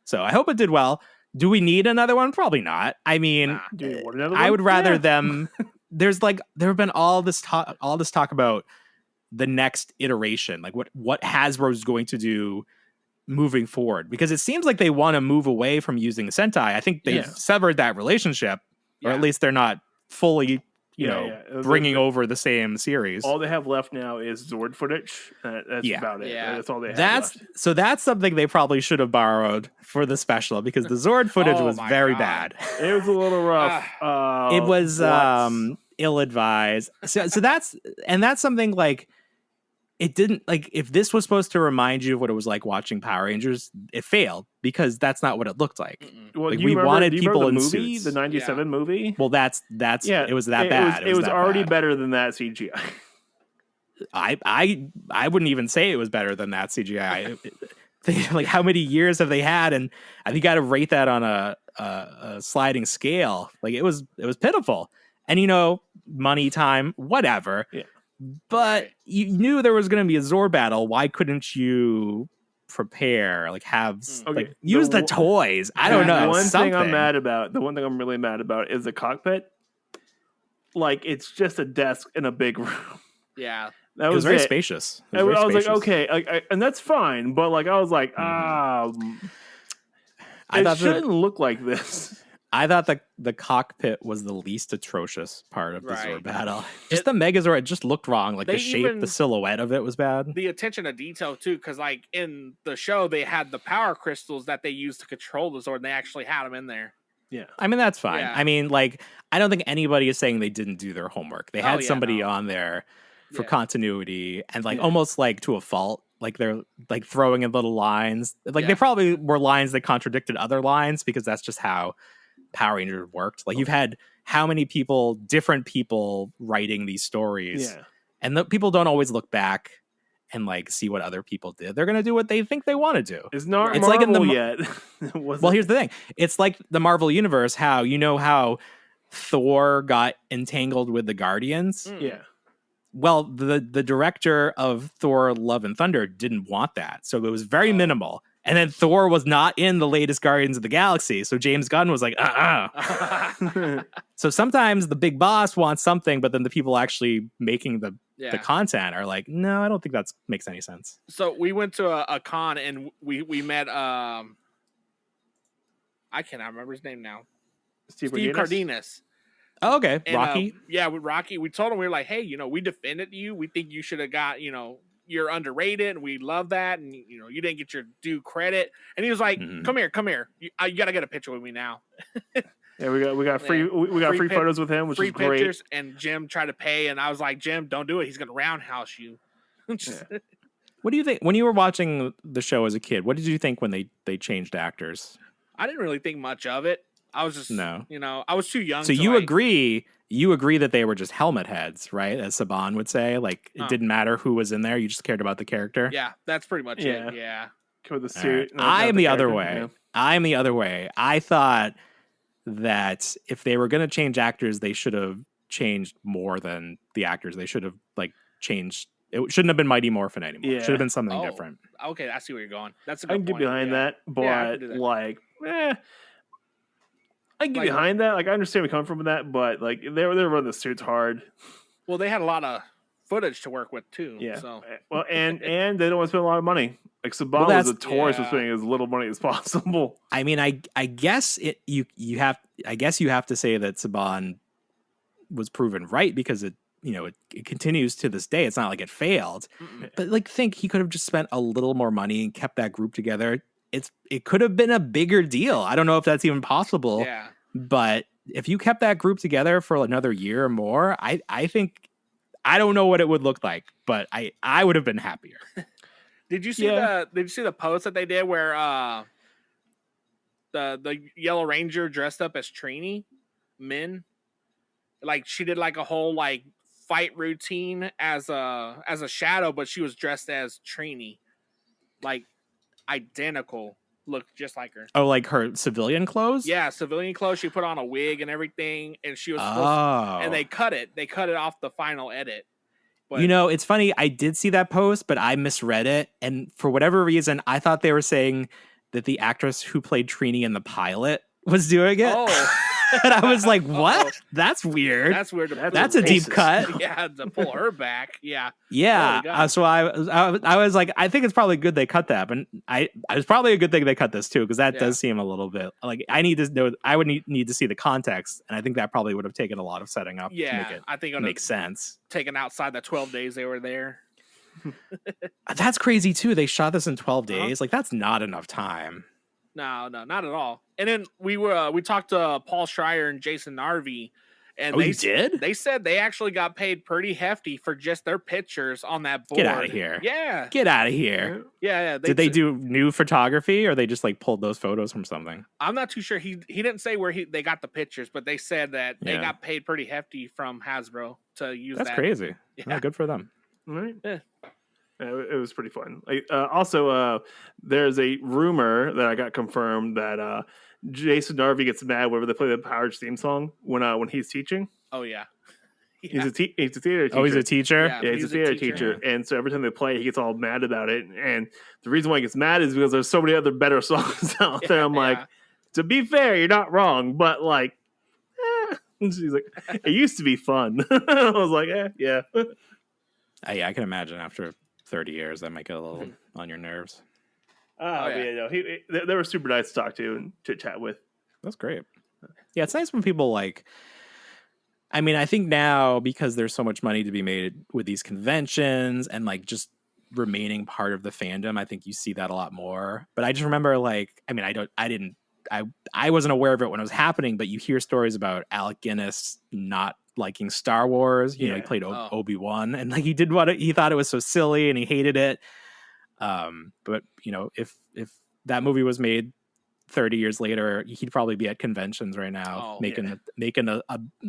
So I hope it did well. Do we need another one? Probably not. I mean, I would rather them. There have been all this talk about the next iteration, like what Hasbro is going to do moving forward, because it seems like they want to move away from using the Sentai. I think they've severed that relationship, or at least they're not fully bringing over the same series. All they have left now is Zord footage. That's about it. Yeah. That's all they have left. So that's something they probably should have borrowed for the special, because the Zord footage was very bad. It was a little rough. It was ill-advised. So that's something like, it didn't, like, if this was supposed to remind you of what it was like watching Power Rangers, it failed, because that's not what it looked like. Well, like, we wanted people in movie, suits. the 97 movie? Well, that's it was that bad. It was already better than that CGI. I wouldn't even say it was better than that CGI. Like, how many years have they had? And I think you got to rate that on a sliding scale. Like, it was pitiful. And money, time, whatever. Yeah. But you knew there was going to be a Zord battle. Why couldn't you prepare? Like, use the toys. I don't know. The one thing I'm really mad about is the cockpit. like it's just a desk in a big room. Yeah. That It was very it. spacious. I was like, okay, and that's fine, but like I was like, I it thought shouldn't look like this. I thought the cockpit was the least atrocious part of the Right. Zord battle. Just the Megazord, it just looked wrong. Like the shape, the silhouette of it was bad. The attention to detail too, because like in the show they had the power crystals that they used to control the Zord, and they actually had them in there. Yeah, I mean that's fine. Yeah. I mean, like I don't think anybody is saying they didn't do their homework. They had somebody on there for continuity and like almost like to a fault. Like they're like throwing in little lines. Like they probably were lines that contradicted other lines because that's just how Power Rangers worked. Like you've had how many different people writing these stories, and the people don't always look back and like see what other people did. They're gonna do what they think they want to do. It's not It's Marvel like in the yet. Well, here's the thing. It's like the Marvel universe. How Thor got entangled with the Guardians. Yeah. Well, the director of Thor: Love and Thunder didn't want that, so it was very minimal. And then Thor was not in the latest Guardians of the Galaxy, so James Gunn was like, So sometimes the big boss wants something, but then the people actually making the content are like, no, I don't think that makes any sense. So we went to a con and we met I cannot remember his name now. Steve Cardenas. Oh, okay. And, Rocky. With Rocky, we told him, we were like, hey, we defended you. We think you should have got, you're underrated, and we love that. And, you didn't get your due credit. And he was like, come here. You got to get a picture with me now. Yeah, we got free photos with him, which was great. Pictures, and Jim tried to pay, and I was like, Jim, don't do it. He's going to roundhouse you. What do you think when you were watching the show as a kid? What did you think when they changed actors? I didn't really think much of it. I was just, I was too young. So you agree that they were just helmet heads, right? As Saban would say, like it didn't matter who was in there. You just cared about the character. Yeah, that's pretty much it. Yeah. With the suit. Right. I am the other way. Yeah. I'm the other way. I thought that if they were going to change actors, they should have changed more than the actors. They should have changed. It shouldn't have been Mighty Morphin anymore. Yeah. It should have been something different. Okay, I see where you're going. That's a good I can get behind that, but I can get behind that. Like I understand where you're coming from with that, but like they were running the suits hard. Well, they had a lot of footage to work with too. Yeah. So. Well, and they don't want to spend a lot of money. Like Saban was notorious for spending as little money as possible. I mean, I guess you have to say that Saban was proven right because it continues to this day. It's not like it failed. But think he could have just spent a little more money and kept that group together. It could have been a bigger deal. I don't know if that's even possible. Yeah. But if you kept that group together for another year or more, I think I don't know what it would look like, but I would have been happier. Did you see the post that they did where the Yellow Ranger dressed up as Trini Min? Like she did like a whole like fight routine as a shadow, but she was dressed as Trini. Like identical, looked just like her. Oh, like her civilian clothes? Yeah, civilian clothes. She put on a wig and everything, and she was and they cut it. They cut it off the final edit. But, it's funny. I did see that post, but I misread it, and for whatever reason, I thought they were saying that the actress who played Trini in the pilot was doing it. Oh. And I was like, what? Uh-oh. That's weird. That's weird. That's a deep cut. Yeah, to pull her back. Yeah. Yeah. So I was like, I think it's probably good they cut that, but it's probably a good thing they cut this too, because that does seem a little bit like I need to know. I would need to see the context, and I think that probably would have taken a lot of setting up. Yeah, to make it I think makes sense. Taken outside the 12 days they were there. That's crazy too. They shot this in 12 days. Like that's not enough time. No, not at all. And then we talked to Paul Schreier and Jason Narvi, and they did. They said they actually got paid pretty hefty for just their pictures on that board. Get out of here! Yeah, get out of here! Yeah. Did they do new photography, or they just like pulled those photos from something? I'm not too sure. He didn't say where they got the pictures, but they said that they got paid pretty hefty from Hasbro to use. That's crazy. Yeah, good for them. All right. Yeah. It was pretty fun. Also, there's a rumor that I got confirmed that Jason Narvi gets mad whenever they play the Power theme song when he's teaching. Oh yeah. He's a theater teacher. Oh, he's a teacher? Yeah, he's a theater teacher. And so every time they play, he gets all mad about it. And the reason why he gets mad is because there's so many other better songs out there. I'm like, to be fair, you're not wrong, but like, And she's like, it used to be fun. I was like, yeah. I can imagine after 30 years that might get a little on your nerves. But they were super nice to talk to and chit chat with. That's great. Yeah, it's nice when people like. I mean, I think now because there's so much money to be made with these conventions and like just remaining part of the fandom, I think you see that a lot more. But I just remember like, I mean, I wasn't aware of it when it was happening, but you hear stories about Alec Guinness not liking Star Wars. You know, he played Obi-Wan and like he thought it was so silly and he hated it. But you know, if that movie was made 30 years later, he'd probably be at conventions right now making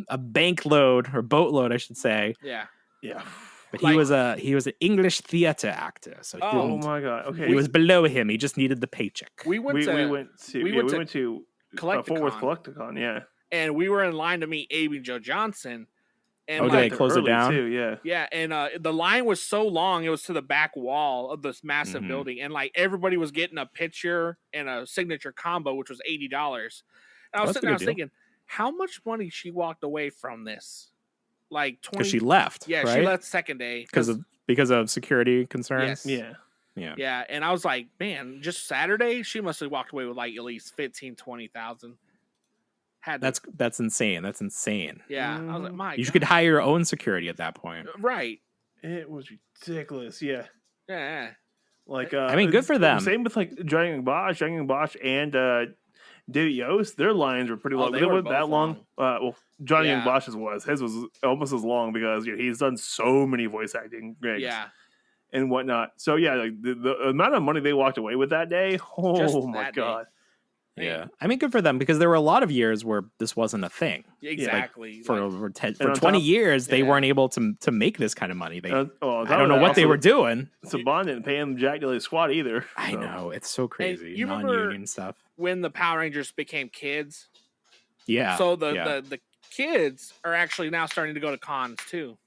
a bank load or boatload, I should say. Yeah. But he was an English theater actor, so my god, okay, he was below him. He just needed the paycheck. We went to Fort Worth Collecticon, yeah, and we were in line to meet Abe and Joe Johnson. And did they close it down? Too, yeah. Yeah, and the line was so long, it was to the back wall of this massive building, and like everybody was getting a picture and a signature combo, which was $80. And I was sitting there, thinking, how much money she walked away from this? Like 20. Because she left. Yeah, right? She left second day because of security concerns. Yes. Yeah. And I was like, man, just Saturday, she must have walked away with like at least 15,000, 20,000. That's insane. That's insane. Yeah. I was like, my you God. could hire your own security at that point. Right. It was ridiculous. Yeah. Yeah. Like, I mean, good for them. Same with like Johnny and Bosch and David Yost. Their lines were pretty long. They They were weren't that long. Well, Johnny and Yeah. Bosch's was. His was almost as long because he's done so many voice acting gigs. Yeah. And whatnot. So yeah, like the amount of money they walked away with that day. Oh my god. Yeah, I mean, good for them because there were a lot of years where this wasn't a thing. Exactly. Like, for 20 years, they weren't able to make this kind of money. I don't know what they were doing. Saban didn't pay him Jack Daily Squad either. I know, it's so crazy. You Non-union stuff. When the Power Rangers became kids? Yeah. So the kids are actually now starting to go to cons too.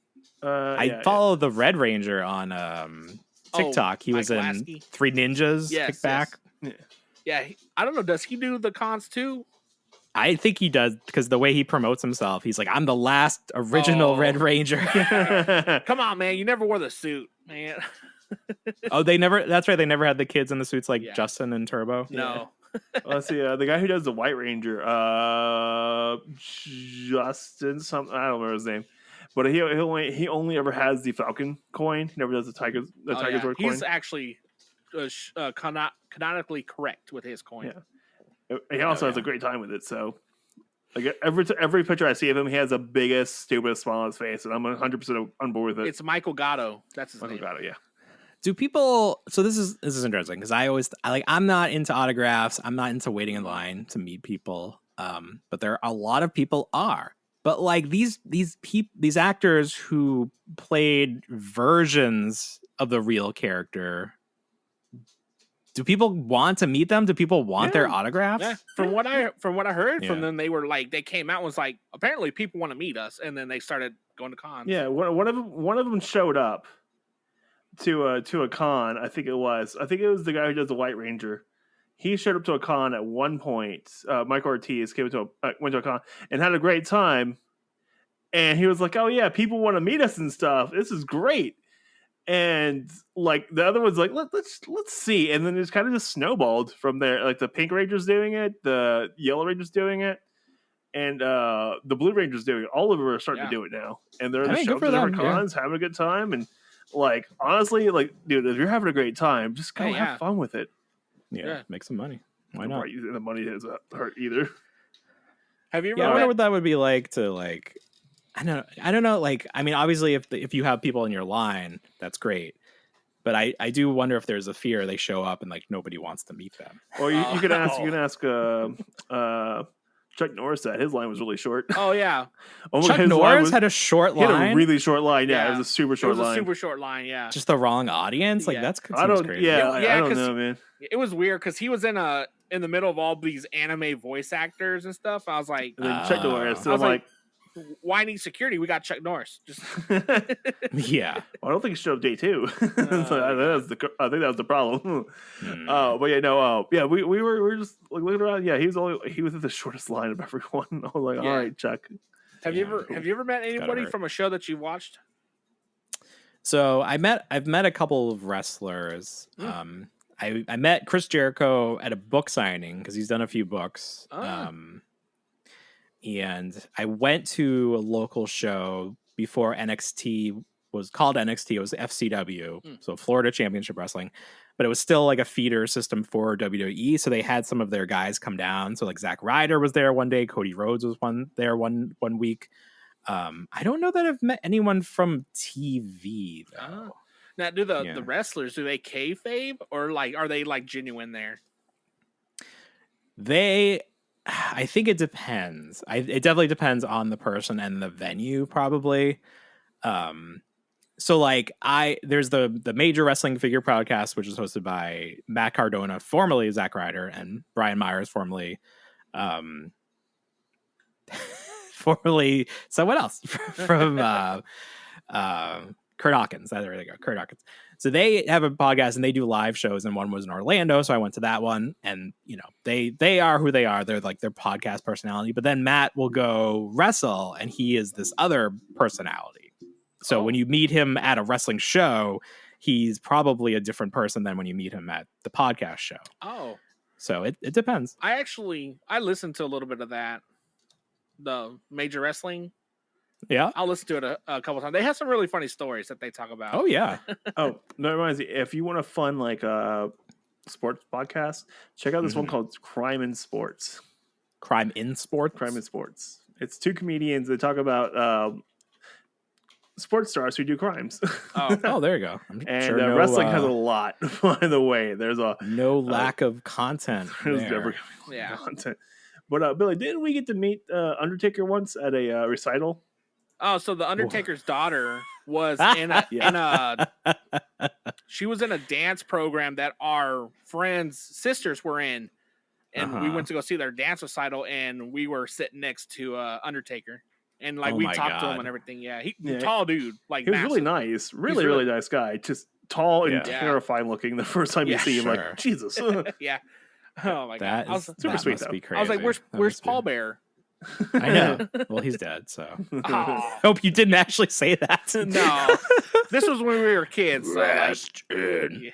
I follow the Red Ranger on TikTok. He was in Lasky. Three Ninjas Kickback. Yes. Yeah, I don't know. Does he do the cons too? I think he does because the way he promotes himself, he's like, "I'm the last original Red Ranger." Come on, man! You never wore the suit, man. They never. That's right. They never had the kids in the suits like Justin and Turbo. No. Let's see. The guy who does the White Ranger, Justin. Something I don't remember his name, but he only ever has the Falcon coin. He never does the Tiger's Sword coin. He's actually canonically correct with his coin. Yeah. He also has a great time with it. So, like every picture I see of him, he has the biggest, stupidest smile on his face, and I'm 100% on board with it. It's Michael Gatto. That's his name. Michael Gatto, yeah. Do people? So this is interesting because I'm not into autographs. I'm not into waiting in line to meet people. But there are a lot of people are. But like these actors who played versions of the real character. Do people want to meet them? Do people want their autographs? Yeah. From what I heard from them, they were like they came out and was like apparently people want to meet us, and then they started going to cons. Yeah, one of them showed up to a con. I think it was the guy who does the White Ranger. He showed up to a con at one point. Mike Ortiz went to a con and had a great time. And he was like, "Oh yeah, people want to meet us and stuff. This is great." And like the other one's like, let's see, and then it's kind of just snowballed from there. Like the Pink Ranger's doing it, the Yellow Ranger's doing it, and the Blue Ranger's doing it. All of them are starting to do it now, and they're in the show for different cons, having a good time. And like honestly, like dude, if you're having a great time, just go have fun with it. Yeah, make some money. Why not? The money doesn't hurt either. Have you ever? I wonder what that would be like to like. I don't know. Like, I mean, obviously, if you have people in your line, that's great. But I do wonder if there's a fear they show up and like nobody wants to meet them. Or you can ask Chuck Norris that his line was really short. Oh yeah, Chuck Norris had a short line. He had a really short line. Yeah, it was a super short line. Super short line. Yeah, just the wrong audience. Like that's I don't. crazy. Yeah, I don't know, man. It was weird because he was in the middle of all these anime voice actors and stuff. I was like, and then Chuck Norris. So I was like, why need security? We got Chuck Norris. Just yeah. Well, I don't think he showed up day 2. So I think that was the problem. But yeah, no. Yeah, we were just like looking around. Yeah, he was at the shortest line of everyone. I was like, all right, Chuck. Have you ever met anybody from a show that you watched? So I've met a couple of wrestlers. I met Chris Jericho at a book signing because he's done a few books. And I went to a local show before NXT was called NXT. It was FCW, so Florida Championship Wrestling, but it was still like a feeder system for WWE. So they had some of their guys come down. So like Zack Ryder was there one day. Cody Rhodes was there one week. I don't know that I've met anyone from TV though. Now, do the wrestlers, do they kayfabe or like are they like genuine there? I think it depends. It definitely depends on the person and the venue, probably. So like there's the Major Wrestling Figure podcast, which is hosted by Matt Cardona, formerly Zack Ryder, and Brian Myers, formerly someone else from Kurt Hawkins. There they go, Kurt Hawkins. So they have a podcast and they do live shows, and one was in Orlando, so I went to that one. And they are who they are. They're like their podcast personality. But then Matt will go wrestle, and he is this other personality. So when you meet him at a wrestling show, he's probably a different person than when you meet him at the podcast show. Oh, so it depends. I listened to a little bit of that, the Major Wrestling. Yeah, I'll listen to it a couple times. They have some really funny stories that they talk about. Oh yeah. Oh, that reminds me. If you want a fun like sports podcast, check out this one called Crime in Sports. Crime in Sports. Crime in Sports. It's two comedians that talk about sports stars who do crimes. Oh, there you go. And sure wrestling has a lot. By the way, there's no lack of content. There's never content. But Billy, didn't we get to meet Undertaker once at a recital? Oh, so the Undertaker's daughter was she was in a dance program that our friends' sisters were in, and we went to go see their dance recital, and we were sitting next to Undertaker, and like we talked to him and everything. Yeah, tall dude, like he was really nice, really nice guy, just tall and terrifying looking. The first time you see him, like Jesus, yeah. Oh my god, I was super sweet though. I was like, "Where's Paul Bear?" I know. Well, he's dead, so I hope you didn't actually say that. No, this was when we were kids. So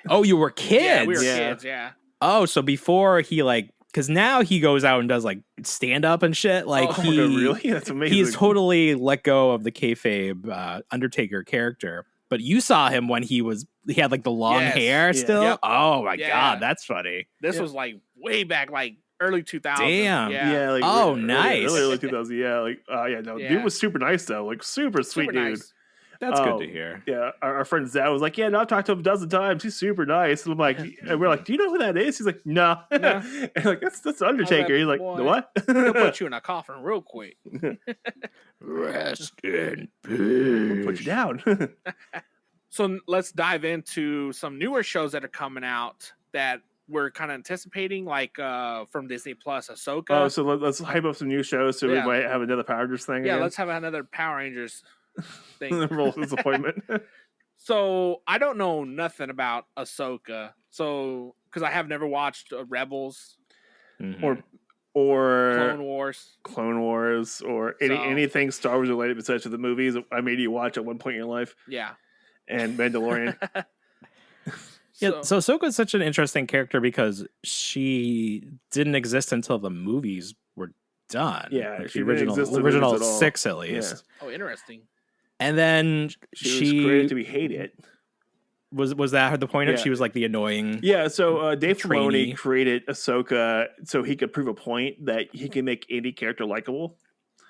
Oh, you were kids? Yeah, we were kids. Yeah. Oh, so before he because now he goes out and does like stand up and shit. Like really? That's amazing. He's totally let go of the kayfabe Undertaker character. But you saw him when he had like the long hair still. Yep. Oh my god, that's funny. This was like way back, like early 2000s. Damn. Yeah. Like, nice. Really early 2000s. Yeah. Dude was super nice though. Like super sweet dude. Nice. That's good to hear. Yeah. Our friend Zach was like, I've talked to him a dozen times. He's super nice. And I'm like, and we're like, do you know who that is? He's like, no. And like, that's Undertaker. He's like, the what? He'll put you in a coffin real quick. Rest in peace. We'll put you down. So let's dive into some newer shows that are coming out that we're kind of anticipating, like from Disney Plus, Ahsoka. Oh, so let's hype up some new shows so we might have another Power Rangers thing. Yeah, again. Let's have another Power Rangers thing. Roll disappointment. So I don't know nothing about Ahsoka, so because I have never watched Rebels or Clone Wars, or anything Star Wars related besides the movies I made you watch at one point in your life. Yeah, and Mandalorian. Yeah, so Ahsoka's such an interesting character because she didn't exist until the movies were done. Yeah, like the original 6 at least. Yeah. Oh, interesting. And then she was created to be hated. Was that the point of she was like the annoying? Yeah, so Dave Filoni created Ahsoka so he could prove a point that he can make any character likable.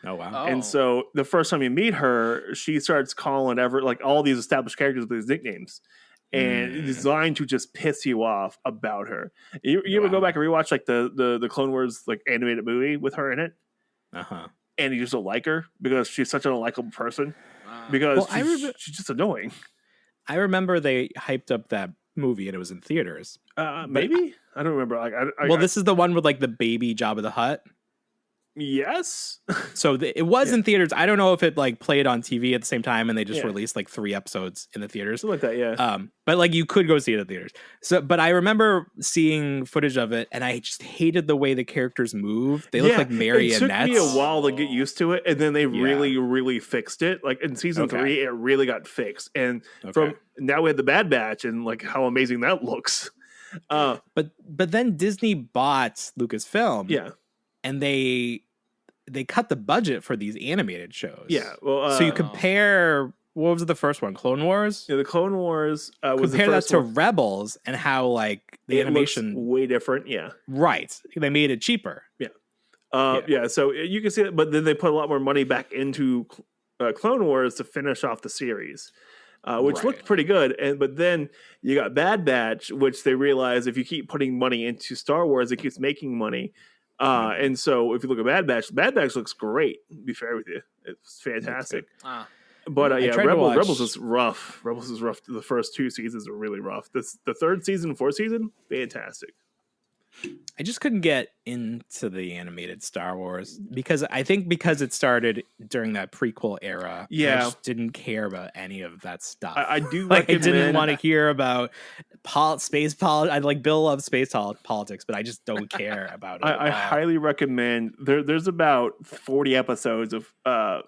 Oh wow! And so the first time you meet her, she starts calling all these established characters with these nicknames. And designed to just piss you off about her. You ever go back and rewatch like the Clone Wars like animated movie with her in it? And you just don't like her because she's such an unlikable person. Because she's just annoying. I remember they hyped up that movie and it was in theaters. Maybe I don't remember. Like, this is the one with like the baby Jabba the Hutt. Yes. So it was in theaters. I don't know if it like played on TV at the same time and they just released like 3 episodes in the theaters. Something like that, yeah. But like you could go see it in theaters. So, but I remember seeing footage of it and I just hated the way the characters move. They look like marionettes. It took me a while to get used to it, and then they really fixed it. Like in season 3, it really got fixed. And from now we had the Bad Batch and like how amazing that looks. But then Disney bought Lucasfilm. Yeah. And they cut the budget for these animated shows. Yeah. Well, so you compare what was the first one? Clone Wars? Yeah, the Clone Wars was compare the first that to one. Rebels and how like the animation looks way different. Yeah. Right. They made it cheaper. Yeah. So you can see it, but then they put a lot more money back into Clone Wars to finish off the series. Which looked pretty good, but then you got Bad Batch, which they realized if you keep putting money into Star Wars, it keeps making money. And so if you look at Bad Batch looks great. To be fair with you, it's fantastic. But Rebels is rough. Rebels is rough. The first 2 seasons are really rough. The 3rd season, 4th season, fantastic. I just couldn't get into the animated Star Wars because it started during that prequel era. Yeah, I just didn't care about any of that stuff. I do like I didn't want to hear about space politics. I like Bill loves space politics, but I just don't care about it. I highly recommend. There's about 40 episodes of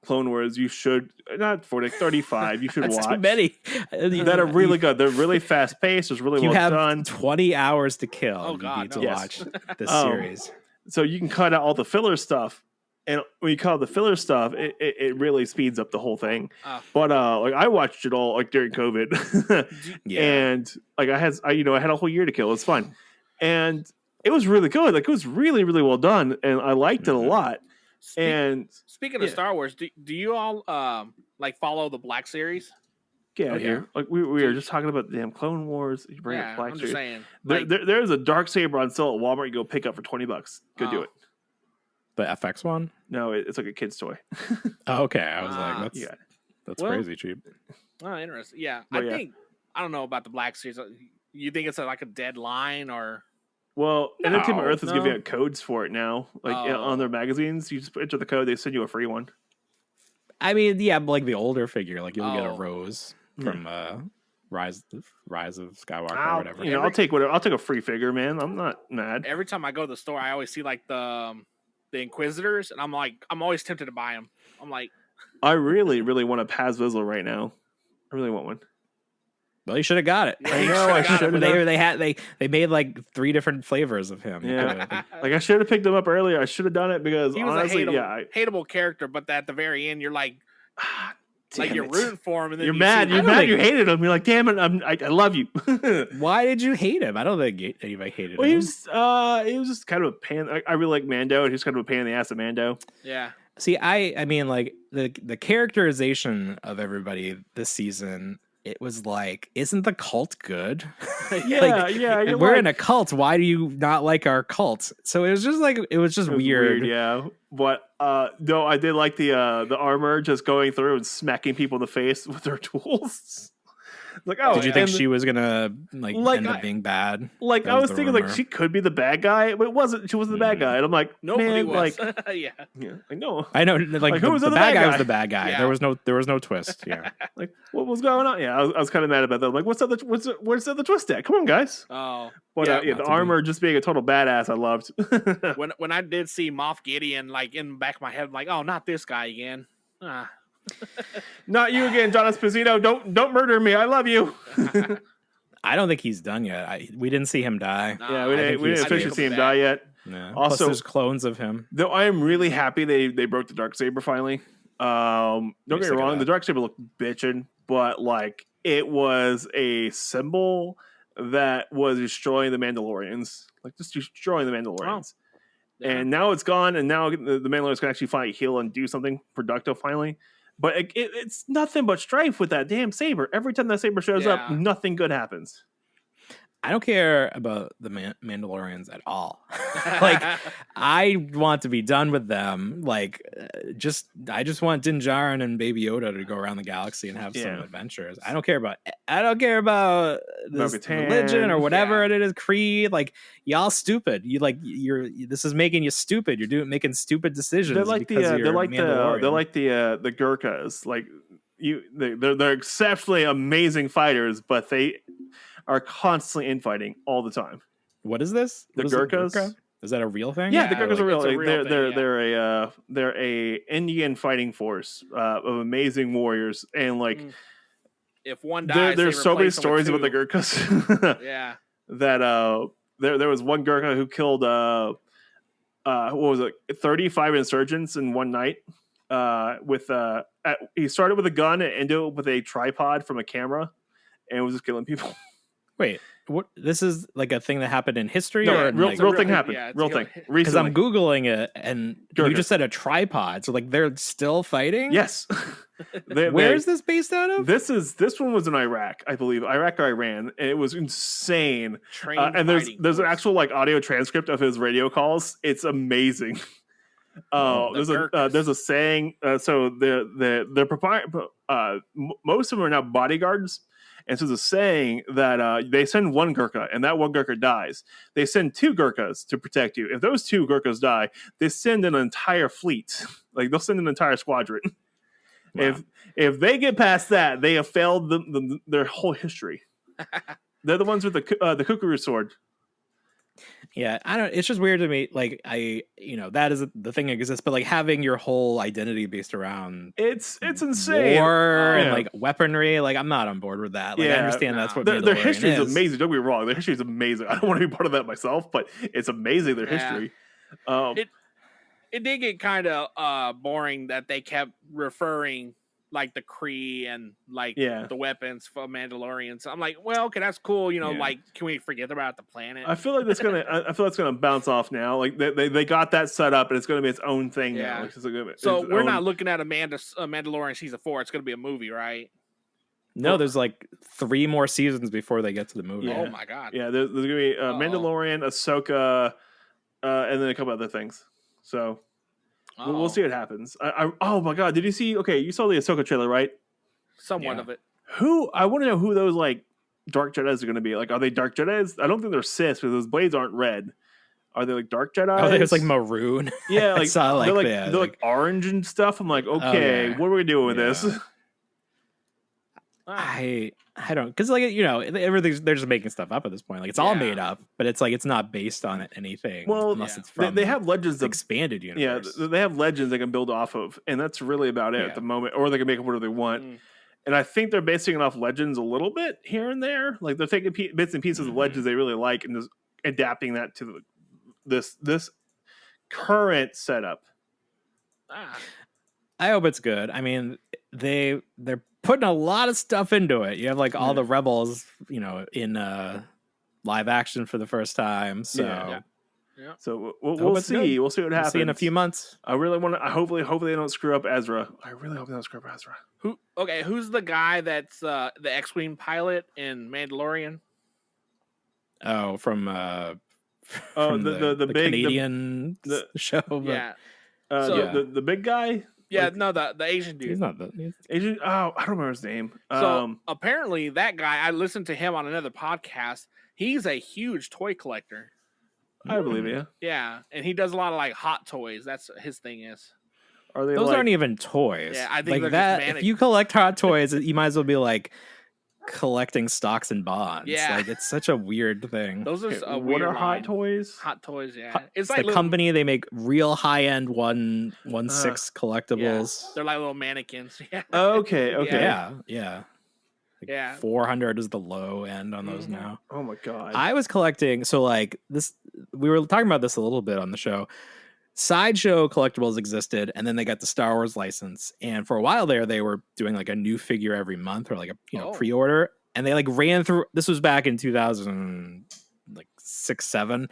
Clone Wars. You should not 40, 35. You should watch. Too many that are really good. They're really fast paced. It's really well done. 20 hours to kill. Oh God, you need to watch this series. So you can cut out all the filler stuff, and when you cut out the filler stuff, it really speeds up the whole thing. But like I watched it all like during COVID, and like I had a whole year to kill. It's fun, and it was really good. Like it was really really well done, and I liked it a lot. Speaking of Star Wars, do you all like follow the Black Series? Get out here! Like we were just talking about the damn Clone Wars. You bring up Black I'm Series. just saying. There's a Darksaber on sale at Walmart. You go pick up for $20. Go do it. The FX one? No, it's like a kid's toy. Oh, okay. I was like, that's crazy cheap. Oh, interesting. Yeah, I don't know about the Black Series. You think it's like a deadline or? Well, Entertainment Earth is giving out codes for it now. Like on their magazines, you just enter the code, they send you a free one. I mean, like the older figure, like you'll get a Rose from Rise of Skywalker or whatever. I'll take whatever. I'll take a free figure, man. I'm not mad. Every time I go to the store, I always see like the Inquisitors, and I'm always tempted to buy them. I'm like, I really, really want a Paz Vizsla right now. I really want one. Well, you should have got it. I know. I should have. They made like 3 different flavors of him. Yeah, like I should have picked him up earlier. I should have done it because he was honestly, hateable character. But at the very end, you're like, you're rooting for him, and then you're mad. You're mad. You hated him. You're like, damn it, I love you. Why did you hate him? I don't think anybody hated him. He was just kind of a pain. I really like Mando. He's kind of a pain in the ass of Mando. Yeah. See, I mean, like the characterization of everybody this season. It was like, isn't the cult good? We're in a cult. Why do you not like our cult? So it was just weird. Yeah, but no, I did like the armor just going through and smacking people in the face with their tools. Like, did you think she was gonna end up being bad? Like I was thinking, like she could be the bad guy, but it wasn't. She wasn't the bad guy, and I'm like, nobody was. Like, I know. Like who was the bad guy? Was the bad guy? Yeah. There was no twist. Yeah, like what was going on? Yeah, I was kind of mad about that. I'm like, where's the twist at? Come on, guys. Oh, but the armor just being a total badass, I loved. when I did see Moff Gideon, like in the back of my head, like, oh, not this guy again. Not you again, John Esposito. Don't murder me. I love you. I don't think he's done yet. We didn't see him die. No, we didn't officially see him die yet. No. Also, plus there's clones of him. Though I am really happy they broke the Darksaber finally. Don't get me wrong, the Darksaber looked bitchin', but like it was a symbol that was destroying the Mandalorians. Like just destroying the Mandalorians. Oh. Yeah. And now it's gone, and now the Mandalorians can actually finally heal and do something productive finally. But it's nothing but strife with that damn saber. Every time that saber shows up, nothing good happens. I don't care about the Mandalorians at all. Like, I want to be done with them. Like, I just want Din Djarin and Baby Yoda to go around the galaxy and have some adventures. I don't care about this religion or whatever it is, creed. Like, y'all stupid. This is making you stupid. You're making stupid decisions. They're like the Gurkhas. Like they're exceptionally amazing fighters, but they are constantly infighting all the time. What is this? The Gurkhas? Gurkha? Is that a real thing? Yeah, the Gurkhas are real. They're a Indian fighting force of amazing warriors, and like if one dies, there's so many stories about the Gurkhas. Yeah, that there was one Gurkha who killed what was it, 35 insurgents in one night. He started with a gun and ended with a tripod from a camera, and was just killing people. Wait, what? This is like a thing that happened in history? No, or real thing happened. Yeah, real thing. Because I'm Googling it, and you just said a tripod. So like they're still fighting? Yes. Where is this based out of? This one was in Iraq, I believe. Iraq or Iran. And it was insane. And there's an actual like audio transcript of his radio calls. It's amazing. There's a saying. So they're most of them are now bodyguards. And so there's a saying that they send one Gurkha, and that one Gurkha dies. They send two Gurkhas to protect you. If those two Gurkhas die, they send an entire fleet. Like they'll send an entire squadron. Wow. If they get past that, they have failed their whole history. They're the ones with the kukuru sword. Yeah, I don't. It's just weird to me. Like that is the thing that exists, but like having your whole identity based around it's insane. War and like weaponry. Like I'm not on board with that. Like I understand that's what their history is amazing. Don't get me wrong, their history is amazing. I don't want to be part of that myself, but it's amazing their history. It did get kind of boring that they kept referring like the Kree and like the weapons for Mandalorians. So I'm like, well, okay, that's cool. Like, can we forget about the planet? I feel like that's gonna bounce off now. Like they got that set up, and it's gonna be its own thing now. So we're not looking at a Mandalorian season 4. It's gonna be a movie, right? No, there's like 3 more seasons before they get to the movie. Yeah. Oh my god! Yeah, there's gonna be Mandalorian, Ahsoka, and then a couple other things. So. We'll see what happens. Oh my god! Did you see? Okay, you saw the Ahsoka trailer, right? Somewhat of it. I want to know who those like dark Jedis are going to be. Like, are they dark Jedis? I don't think they're Sith because those blades aren't red. Are they like dark Jedi? Oh, it's like maroon. Yeah, like they're like orange and stuff. I'm like, okay, what are we doing with this? I don't, because like everything's, they're just making stuff up at this point. Like it's all made up, but it's like it's not based on anything. Well, unless it's from they have legends of expanded universe. Yeah, they have legends they can build off of, and that's really about it at the moment. Or they can make up whatever they want. And I think they're basing it off legends a little bit here and there. Like they're taking bits and pieces of legends they really like and just adapting that to this current setup. I hope it's good. I mean, they're putting a lot of stuff into it. You have like all the rebels, in live action for the first time. So, so we'll see. We'll see what happens. See in a few months. I really want to. Hopefully they don't screw up Ezra. I really hope they don't screw up Ezra. Who's the guy that's the X-wing pilot in Mandalorian? Oh, from the big Canadian show. But, the big guy. Yeah, no, the Asian dude. He's not Asian. Oh, I don't remember his name. So apparently, that guy. I listened to him on another podcast. He's a huge toy collector. I believe it. Yeah, and he does a lot of like hot toys. That's his thing is. Are they? Those aren't even toys. Yeah, I think like that. If you collect hot toys, you might as well be like collecting stocks and bonds. Yeah, like it's such a weird thing. Those are a weird line. Hot toys? Hot toys, yeah. It's like the company. They make real high end 1/6 collectibles. Yeah. They're like little mannequins. Yeah. Okay. Yeah. Yeah. 400 is the low end on those now. Oh my god. I was collecting. So like this, we were talking about this a little bit on the show. Sideshow collectibles existed, and then they got the Star Wars license. And for a while there, they were doing like a new figure every month or like a pre-order. And they like ran through. This was back in 2006, 7.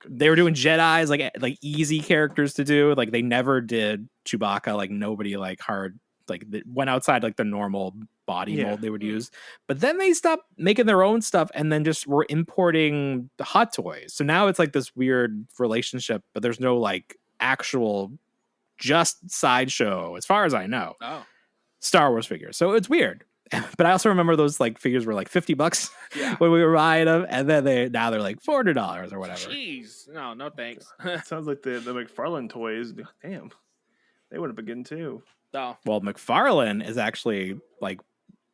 They were doing Jedis, like easy characters to do. Like they never did Chewbacca. Like nobody like like that went outside like the normal body mold they would use. But then they stopped making their own stuff and then just were importing the Hot Toys. So now it's like this weird relationship, but there's no like actual just sideshow as far as I know. Oh. Star Wars figures. So it's weird. But I also remember those like figures were like $50 when we were buying them, and then they're like $400 or whatever. Jeez, no thanks. Sounds like the McFarlane toys. Damn, they would have been good too. Oh. Well, McFarlane is actually like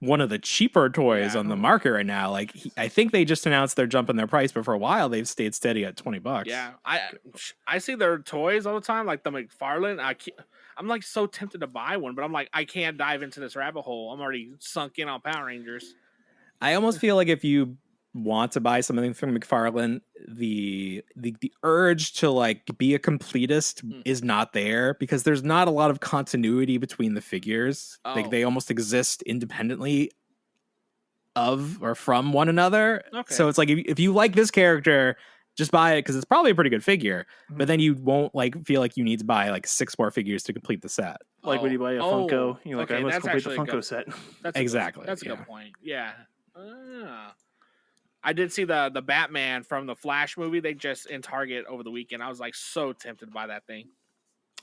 one of the cheaper toys on the market right now. Like I think they just announced they're jumping their price, but for a while they've stayed steady at $20. Yeah, I see their toys all the time, like the McFarlane. I'm like so tempted to buy one, but I'm like, I can't dive into this rabbit hole. I'm already sunk in on Power Rangers. I almost feel like if you want to buy something from McFarlane, the urge to like be a completist is not there, because there's not a lot of continuity between the figures. Like they almost exist independently of or from one another. Okay. So it's like if you like this character, just buy it because it's probably a pretty good figure, but then you won't like feel like you need to buy like 6 more figures to complete the set. Like when you buy a Funko, you're like, I must complete the Funko set. Exactly. That's a good point. Yeah. I did see the Batman from the Flash movie they just in Target over the weekend. I was like so tempted by that thing.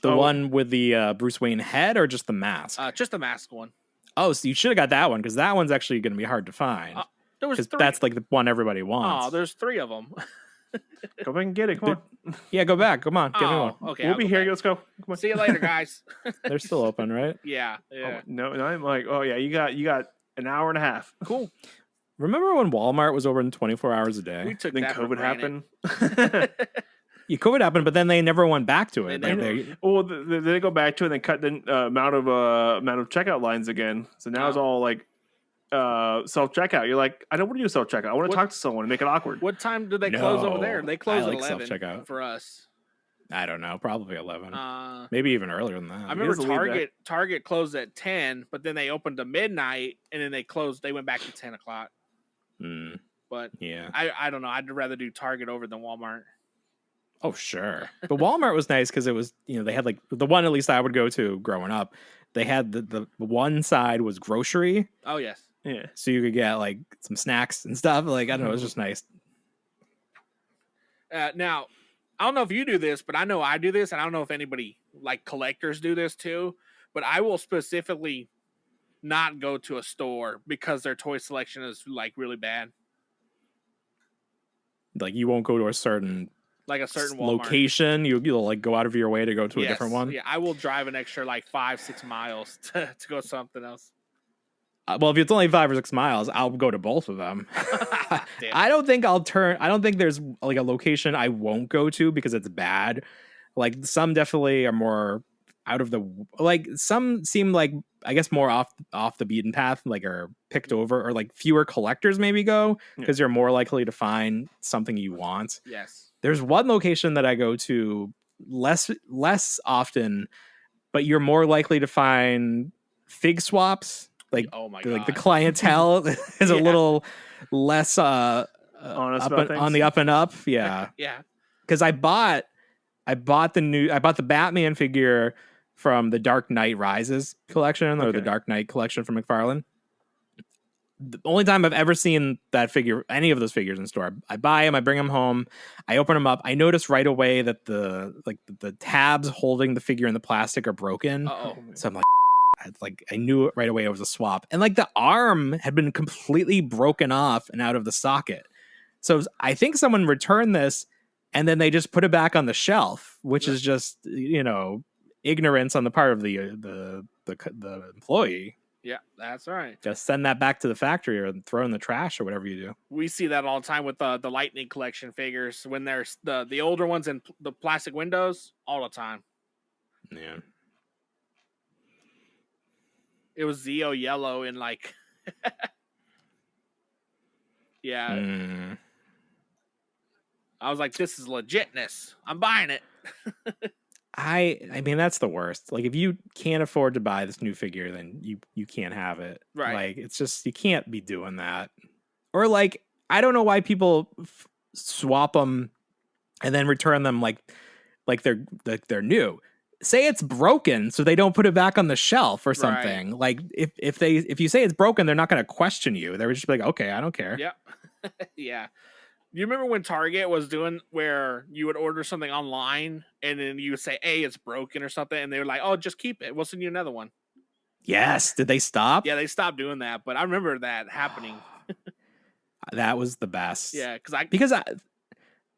The one with the Bruce Wayne head or just the mask? Just the mask one. Oh, so you should have got that one, because that one's actually going to be hard to find. Because that's like the one everybody wants. Oh, there's 3 of them. Go back and get it. Come on. Yeah, go back. Come on. Give me one. Okay, we'll be here. Let's go. Come on. See you later, guys. They're still open, right? Yeah. Oh, no, I'm like, oh yeah, you got an hour and a half. Cool. Remember when Walmart was open 24 hours a day? We took then that COVID happened. Yeah, COVID happened, but then they never went back to it. Well, they go back to it and they cut the amount of checkout lines again. So now it's all like self checkout. You're like, I don't want to do self checkout. I want to talk to someone and make it awkward. What time do they close over there? They close at 11 self-checkout. for us. I don't know, probably 11. Maybe even earlier than that. I remember Target closed at 10, but then they opened to midnight, and then they closed. They went back to 10 o'clock. But yeah, I don't know. I'd rather do Target over than Walmart. Oh, sure. But Walmart was nice because it was, they had like the one at least I would go to growing up. They had the one side was grocery. Oh, yes. Yeah. So you could get like some snacks and stuff. Like, I don't know. It was just nice. Now, I don't know if you do this, but I know I do this. And I don't know if anybody like collectors do this too. But I will specifically not go to a store because their toy selection is like really bad. Like you won't go to a certain Walmart location. You'll like go out of your way to go to a different one. Yeah, I will drive an extra like 5-6 miles to go something else. Well, if it's only 5 or 6 miles, I'll go to both of them. I don't think there's like a location I won't go to because it's bad. Like some definitely are more out of the, like some seem like, I guess, more off the beaten path, like are picked over, or like fewer collectors maybe go because you're more likely to find something you want. Yes. There's one location that I go to less often, but you're more likely to find fig swaps. Like, like the clientele is a little less honest on the up and up. Yeah. Yeah. Because I bought the Batman figure from the Dark Knight Rises collection, or the Dark Knight collection from McFarlane. The only time I've ever seen that figure, any of those figures in store, I buy them, I bring them home, I open them up. I notice right away that the tabs holding the figure in the plastic are broken. So I'm like, I knew right away it was a swap. And like the arm had been completely broken off and out of the socket. So I think someone returned this and then they just put it back on the shelf, which is just, ignorance on the part of the employee. Yeah, that's right. Just send that back to the factory or throw in the trash or whatever you do. We see that all the time with the Lightning collection figures when there's the older ones in the plastic windows all the time. Yeah. It was Zeo yellow in like yeah. I was like, this is legitness. I'm buying it. I mean, that's the worst. Like, if you can't afford to buy this new figure, then you can't have it. Right. Like, it's just, you can't be doing that. Or like, I don't know why people swap them and then return them like they're new. say it's broken so they don't put it back on the shelf or something. Like if you say it's broken, they're not going to question you. They would just be like, okay, I don't care. Yeah. Yeah. You remember when Target was doing where you would order something online and then you would say, hey, it's broken or something. And they were like, oh, just keep it. We'll send you another one. Yes. Did they stop? Yeah, they stopped doing that. But I remember that happening. That was the best. Yeah.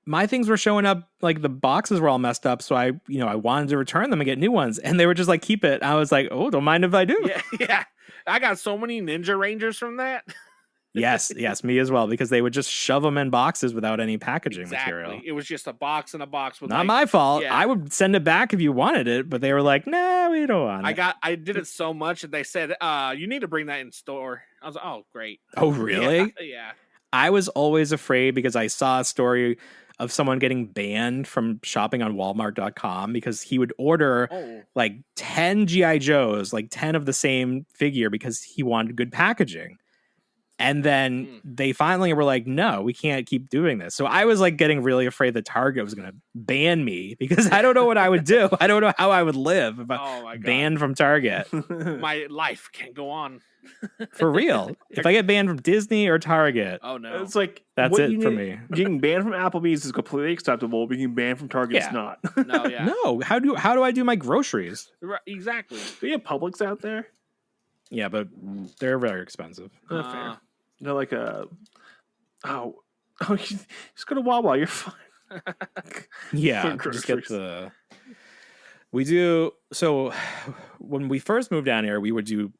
My things were showing up, like the boxes were all messed up. So I wanted to return them and get new ones. And they were just like, keep it. I was like, oh, don't mind if I do. Yeah. Yeah. I got so many Ninja Rangers from that. Yes, me as well, because they would just shove them in boxes without any packaging material. It was just a box and a box with not my fault. Yeah. I would send it back if you wanted it, but they were like, nah, we don't want it. I did it so much that they said, you need to bring that in store. I was like, oh, great. Oh, really? Yeah. I was always afraid because I saw a story of someone getting banned from shopping on Walmart.com because he would order like 10 G.I. Joes, like 10 of the same figure because he wanted good packaging. And then they finally were like, no, we can't keep doing this. So I was like getting really afraid that Target was going to ban me because I don't know what I would do. I don't know how I would live if I'm banned from Target. My life can't go on. For real. If I get banned from Disney or Target. Oh, no. It's like, that's it for me. Getting banned from Applebee's is completely acceptable. Being banned from Target is not. No, yeah. No. How do I do my groceries? Right, exactly. Do you have Publix out there? Yeah, but they're very expensive. Fair. They're like you just go to Wawa. You're fine. Yeah, just get the. We do so. When we first moved down here, we would do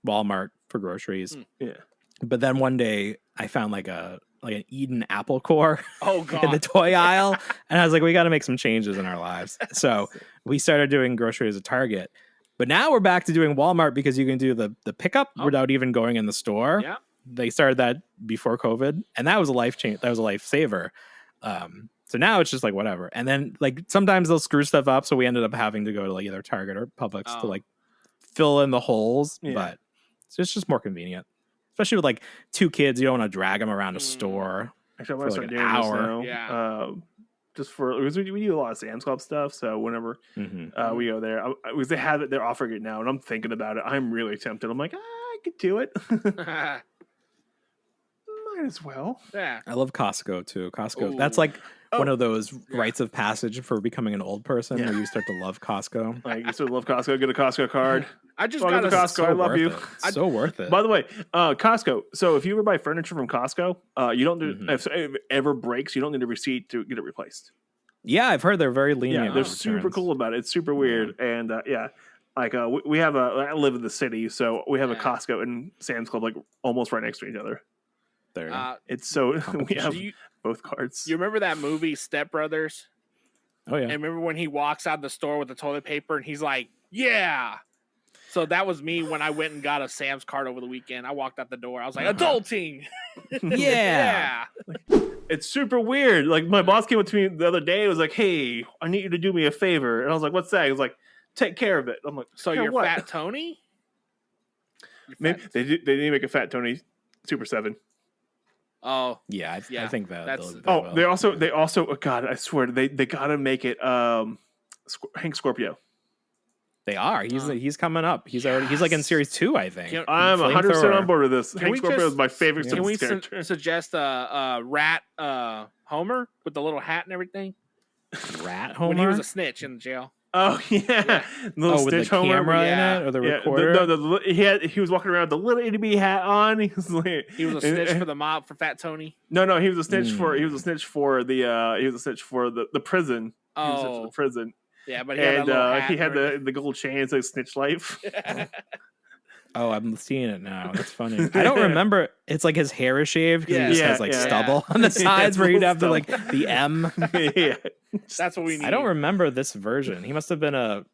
Walmart for groceries. Yeah, but then one day I found like an Eden apple core. Oh god! In the toy aisle, and I was like, we got to make some changes in our lives. So we started doing groceries at Target. But now we're back to doing Walmart because you can do the pickup without even going in the store. Yeah. They started that before COVID, and that was a life change. That was a lifesaver. So now it's just like whatever. And then like sometimes they'll screw stuff up, so we ended up having to go to like either Target or Publix to like fill in the holes. Yeah. But it's just more convenient, especially with like 2 kids. You don't want to drag them around a store Actually, for like an hour. Yeah. Just because we do a lot of Sam's Club stuff, so whenever we go there, because they have it, they're offering it now, and I'm thinking about it. I'm really tempted. I'm like, I could do it. Might as well. Yeah. I love Costco too. Costco. That's like one of those rites of passage for becoming an old person where you start to love Costco. Like you start to love Costco. Get a Costco card. I just got a Costco. I love you. So worth it. By the way, Costco. So if you ever buy furniture from Costco, you don't do, if it ever breaks, you don't need a receipt to get it replaced. Yeah, I've heard they're very lenient. Yeah, they're super cool about it. It's super weird, and like we have I live in the city, so we have a Costco and Sam's Club like almost right next to each other. There, it's so we have both cards. You remember that movie Step Brothers? Oh yeah. And remember when he walks out the store with the toilet paper and he's like, "Yeah." So that was me when I went and got a Sam's card over the weekend. I walked out the door. I was like, "Adulting." Yeah. It's super weird. Like my boss came up to me the other day. It was like, "Hey, I need you to do me a favor," and I was like, "What's that?" He was like, "Take care of it." I'm like, "So you're what? Fat Tony?" Maybe they need to make a Fat Tony Super 7. Oh yeah, I think that's. They also. Oh God, I swear they gotta make it. Hank Scorpio. They are. He's coming up. He's already. He's like in series 2, I think. I'm 100% on board with this. Hank Scorpio is my favorite. Can we suggest a rat Homer with the little hat and everything? Rat Homer when he was a snitch in the jail. Oh yeah. Little with the camera in it or the recorder. No, he was walking around with the little itty bitty hat on. He was a snitch for the mob for Fat Tony. No, he was a snitch for the prison. Oh, he was a snitch for the prison. Yeah, but he had the gold chains like Snitch Life. Oh, I'm seeing it now. That's funny. I don't remember. It's like his hair is shaved because he just has like stubble on the sides where he'd have the M. Yeah, that's what we need. I don't remember this version. He must have been an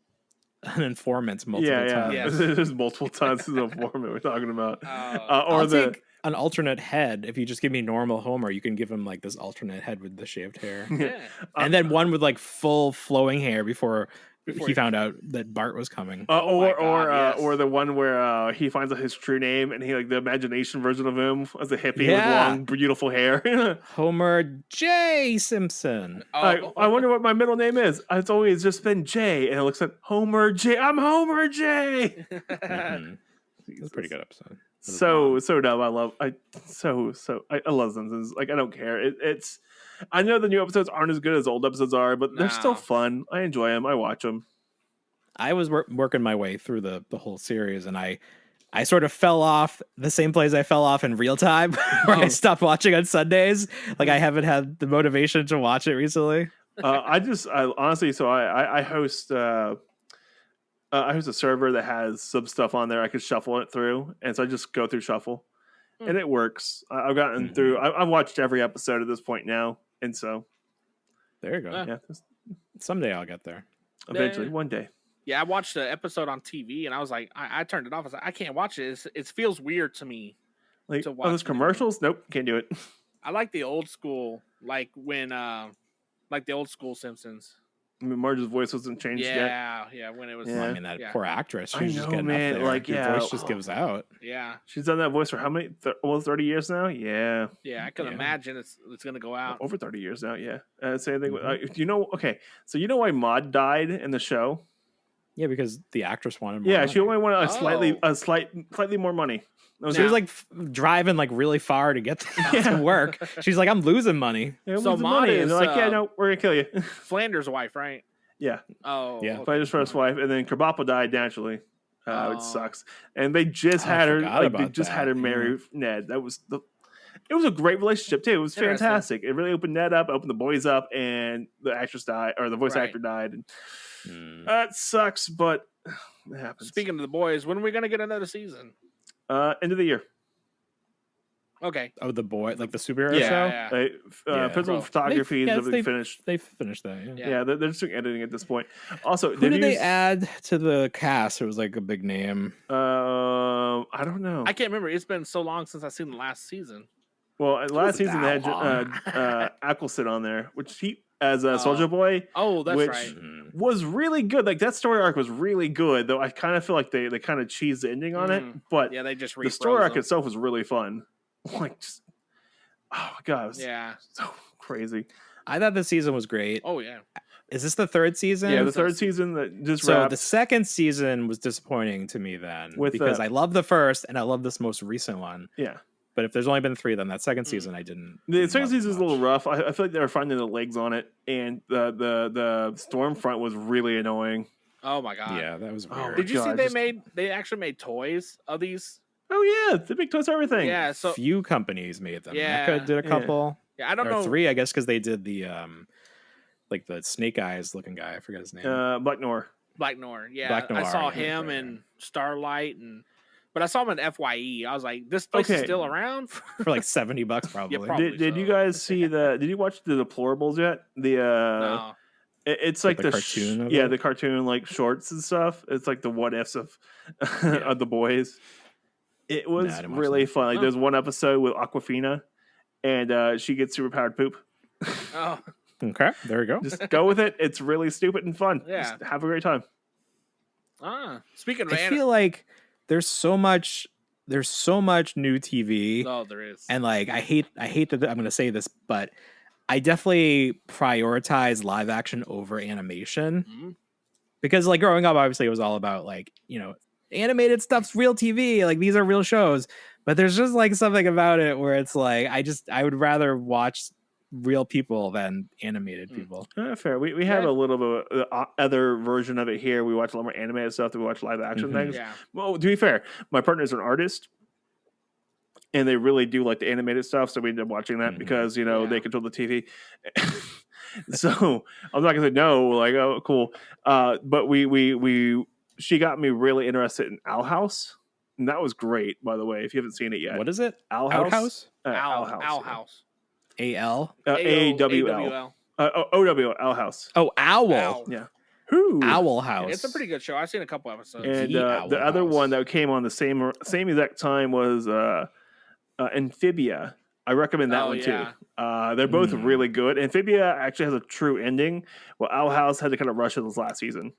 informant multiple times. Yeah, there's multiple times as an informant we're talking about. I'll take an alternate head. If you just give me normal Homer, you can give him like this alternate head with the shaved hair. Yeah. And then one with like full flowing hair before Before he found out that Bart was coming. Oh my God, yes. Or the one where he finds out his true name and he like the imagination version of him as a hippie with Yeah. long, beautiful hair. Homer J. Simpson. I wonder what my middle name is. It's always just been J, and it looks like Homer J. I'm Homer J. Mhm. It's a pretty good episode. So dumb. I love Simpsons. Like I don't care. It's I know the new episodes aren't as good as old episodes are, but they're still fun. I enjoy them. I watch them. I was working my way through the whole series, and I sort of fell off the same place I fell off in real time, where I stopped watching on Sundays. Like I haven't had the motivation to watch it recently. I honestly, so I host. I host a server that has some stuff on there. I could shuffle it through, and so I just go through shuffle, and it works. I've gotten through. I've watched every episode at this point now, and so there you go. Yeah, someday I'll get there. Eventually, one day. Yeah, I watched the episode on TV, and I was like, I turned it off. I was like, I can't watch it. It feels weird to me. Like to watch those commercials? Nope, can't do it. I like the old school, like when, like the old school Simpsons. I mean, Marge's voice wasn't changed yet. Yeah, when it was. Yeah. I mean, that poor actress. She's I just know, getting man, up there. like, Your voice just gives out. Yeah. She's done that voice for how many? Almost 30 years now? Yeah. Yeah, I can imagine it's going to go out. Over 30 years now, yeah. Same thing. You know, okay, so you know why Maude died in the show? Yeah, because the actress wanted more. Yeah, money. she only wanted slightly more money. She was like driving like really far to get to work. She's like, I'm losing money. Yeah, so Maude Maude is, and they're like, yeah, is, no, we're gonna kill you. Flanders' wife, right? Yeah. Oh, yeah. okay. Flanders' first wife, and then Krabappel died naturally. Which sucks. And they just had her. Like, they just had her marry Ned. It was a great relationship too. It was fantastic. It really opened Ned up, opened the boys up, and the actress died, or the voice actor died. And that sucks, but it happens. Speaking of the boys, when are we gonna get another season? End of the year. Okay. Oh, the boy, like the superhero show? Yeah. Principal photography is finished. They finished that, yeah. They're just doing editing at this point. Also, who did they add to the cast? It was like a big name. I don't know. I can't remember. It's been so long since I've seen the last season. Well, last season they had Eccleston on there, which he as a Soldier Boy. Oh, that's which right. Was really good. Like that story arc was really good, though I kind of feel like they kind of cheesed the ending on it. But yeah, they just the story arc itself was really fun. Like, just, oh my god, it was so crazy. I thought the season was great. Oh yeah, is this the third season? Yeah, the third season that just so wrapped. The second season was disappointing to me then because I love the first and I love this most recent one. Yeah, but if there's only been 3, then that second season I didn't. The second season is a little rough. I feel like they were finding the legs on it, and the storm front was really annoying. Oh my god, yeah, that was weird. Did you see they actually made toys of these? Oh yeah, the big toys, everything. Yeah, so few companies made them. Yeah, NECA did a couple. Yeah, I don't know 3, I guess, because they did the like the Snake Eyes looking guy. I forget his name. Black Noir. Yeah, Black Noir, I saw him and Starlight, but I saw him in FYE. I was like, this place is still around for like $70 probably. Yeah, probably did you guys see the? Did you watch the Deplorables yet? No. It's like the cartoon. The cartoon like shorts and stuff. It's like the what ifs of of the boys. It was really fun. Like there's one episode with Aquafina, and she gets superpowered poop. Oh, okay, there we go. Just go with it. It's really stupid and fun. Yeah, just have a great time. Speaking of, I feel like there's so much new TV. Oh, there is. And like I hate that I'm going to say this, but I definitely prioritize live action over animation because like growing up, obviously it was all about like, you know, animated stuff's real TV. Like these are real shows, but there's just like something about it where it's like, I would rather watch real people than animated people. Fair. We have a little bit of other version of it here. We watch a lot more animated stuff than we watch live action things. Yeah. Well, to be fair, my partner's an artist, and they really do like the animated stuff, so we end up watching that because you know they control the TV. So I'm not gonna say no. Like, oh, cool. But she got me really interested in Owl House, and that was great. By the way, if you haven't seen it yet, what is it? Owl House. Owl House. A-L? A-W-L. O-W-L. Owl House. Oh, Owl. Yeah. Owl House. It's a pretty good show. I've seen a couple episodes. And the other one that came on the same exact time was Amphibia. I recommend that one too. They're both really good. Amphibia actually has a true ending. Well, Owl House had to kind of rush it this last season.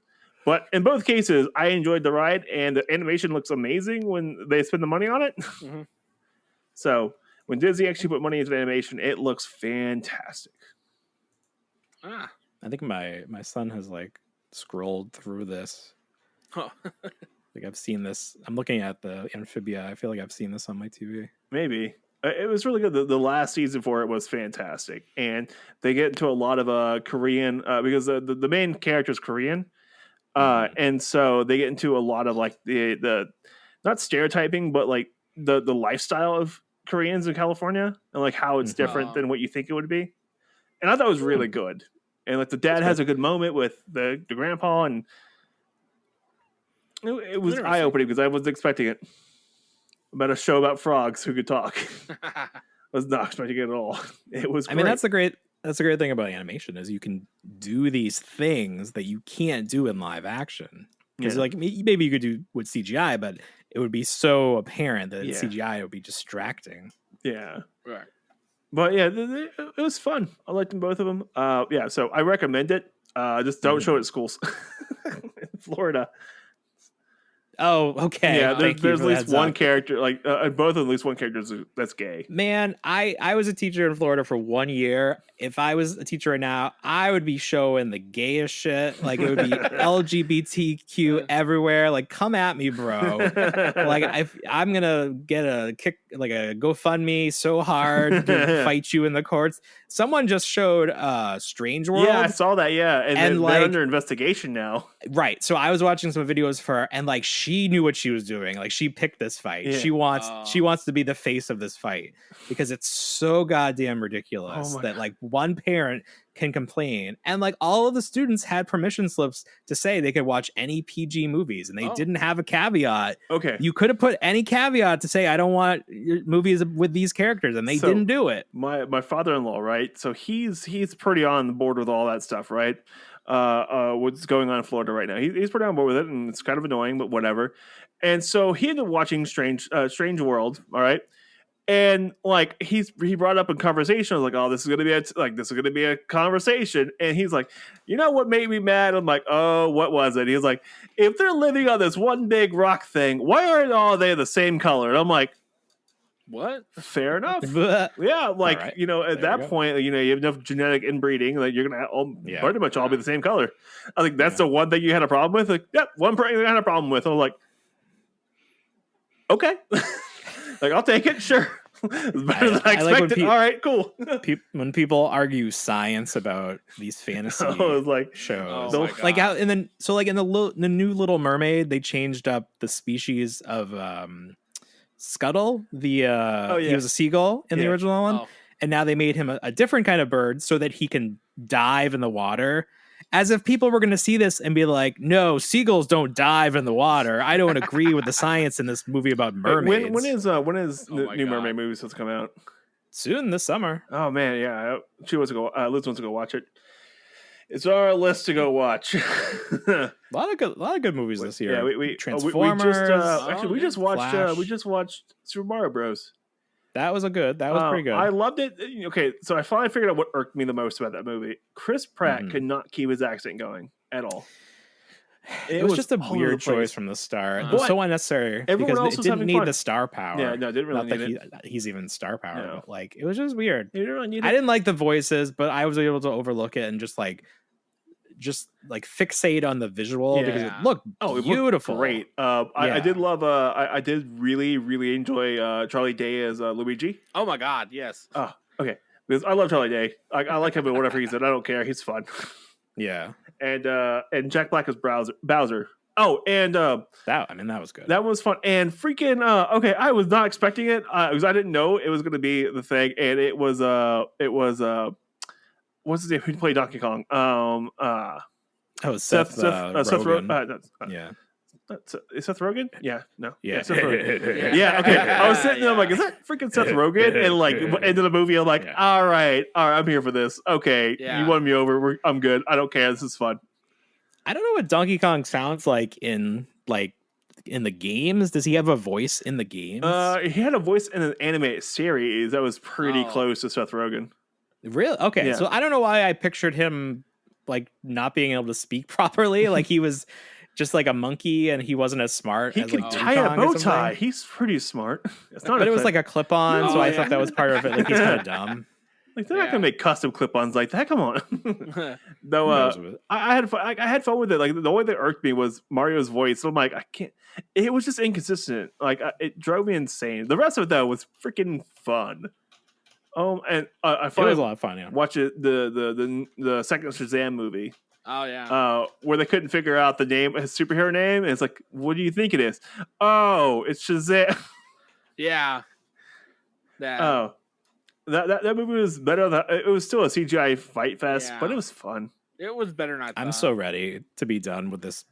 But in both cases, I enjoyed the ride, and the animation looks amazing when they spend the money on it. Mm-hmm. So when Disney actually put money into animation, it looks fantastic. Ah. I think my son has like scrolled through this. Huh. Like I've seen this. I'm looking at the Amphibia. I feel like I've seen this on my TV. Maybe. It was really good. The last season for it was fantastic. And they get into a lot of Korean, because the main character is Korean. And so they get into a lot of like the not stereotyping, but like the lifestyle of Koreans in California and like how it's different than what you think it would be. And I thought it was really good. And like the dad has a good moment with the grandpa, and it was eye opening because I wasn't expecting it. About a show about frogs who could talk. I was not expecting it at all. It was great. I mean, that's the great thing about animation is you can do these things that you can't do in live action. Because like maybe you could do with CGI, but it would be so apparent that CGI would be distracting. Yeah. Right. But yeah, it was fun. I liked them, both of them. Yeah, so I recommend it. Just don't show it at schools in Florida. Oh, okay. Yeah, there's at least one character, like both of them, at least one character that's gay. Man, I was a teacher in Florida for 1 year. If I was a teacher right now, I would be showing the gayest shit. Like it would be LGBTQ everywhere. Like, come at me, bro. Like I'm gonna get a kick, like a GoFundMe so hard to fight you in the courts. Someone just showed Strange World. Yeah, I saw that. Yeah, and like, they're under investigation now. Right. So I was watching some videos for her, and like she knew what she was doing. Like she picked this fight. Yeah. She wants to be the face of this fight because it's so goddamn ridiculous that like one parent can complain, and like all of the students had permission slips to say they could watch any PG movies, and they didn't have a caveat. Okay, you could have put any caveat to say I don't want movies with these characters, and they didn't do it. My father-in-law, right? So he's pretty on board with all that stuff, right? What's going on in Florida right now? He's pretty on board with it, and it's kind of annoying, but whatever. And so he ended up watching Strange World, all right. And like he brought up in conversation, I was like, "Oh, this is gonna be a conversation." And he's like, "You know what made me mad?" I'm like, "Oh, what was it?" He's like, "If they're living on this one big rock thing, why aren't all they the same color?" And I'm like, "What? Fair enough." Yeah, like right. At that point, you have enough genetic inbreeding that you're gonna pretty much all be the same color. I think that's the one thing you had a problem with. Like, one person you had a problem with. I'm like, okay. Like, I'll take it, sure. It's better than I expected. All right, cool. When people argue science about these fantasy shows, like how, and then so like in the new Little Mermaid, they changed up the species of Scuttle. He was a seagull in the original one, and now they made him a different kind of bird so that he can dive in the water. As if people were going to see this and be like, "No, seagulls don't dive in the water." I don't agree with the science in this movie about mermaids. When is the new Mermaid movie supposed to come out? Soon this summer. Oh man, yeah. She wants to go. Liz wants to go watch it. It's on our list to go watch. a lot of good movies this year. Yeah, we Transformers. We just watched Super Mario Bros. That was pretty good. I loved it. Okay, so I finally figured out what irked me the most about that movie. Chris Pratt could not keep his accent going at all. It was just a weird choice from the start. It was so unnecessary because it didn't need the star power. Yeah, no, it didn't really need it. He's even star power. No. But like, it was just weird. Didn't really need it. I didn't like the voices, but I was able to overlook it and just fixate on the visual because it looked beautiful. Great. I did love. I did really, really enjoy Charlie Day as Luigi. Oh my god, yes. Oh, okay. Because I love Charlie Day. I like him in whatever he's in. I don't care. He's fun. Yeah. And Jack Black as Bowser. Oh, and that was good. That was fun. And freaking I was not expecting it because I didn't know it was going to be the thing. And it was what's his name? Who played Donkey Kong? Seth Rogen. Yeah. Is Seth Rogen? Yeah. No. Yeah. Seth Rogen. Yeah. Okay. I was sitting there. I'm like, is that freaking Seth Rogen? And like, end of the movie, I'm like, all right, I'm here for this. Okay, you won me over. I'm good. I don't care. This is fun. I don't know what Donkey Kong sounds like in the games. Does he have a voice in the games? He had a voice in an animated series that was pretty close to Seth Rogen. Really? Okay. Yeah. So I don't know why I pictured him like not being able to speak properly. Like he was just like a monkey, and he wasn't as smart. He as, can like, tie Diddy a Kong or bow something. tie. He's pretty smart. It's not. But it was like a clip-on, No, so I yeah. thought that was part of it. Like he's kind of dumb. like they're not gonna make custom clip-ons like that. Come on. Yeah. Though knows with it? I had fun. I had fun with it. Like the only thing that irked me was Mario's voice. So I'm like, I can't. It was just inconsistent. Like it drove me insane. The rest of it though was freaking fun. And I It finally was a lot of fun. Yeah. watch it the second Shazam movie. Oh yeah. Where they couldn't figure out the name, his superhero name. And it's like, what do you think it is? Oh, it's Shazam. Yeah. That. Oh, that movie was better. It was still a CGI fight fest, Yeah. but it was fun. It was better than I thought. I'm so ready to be done with this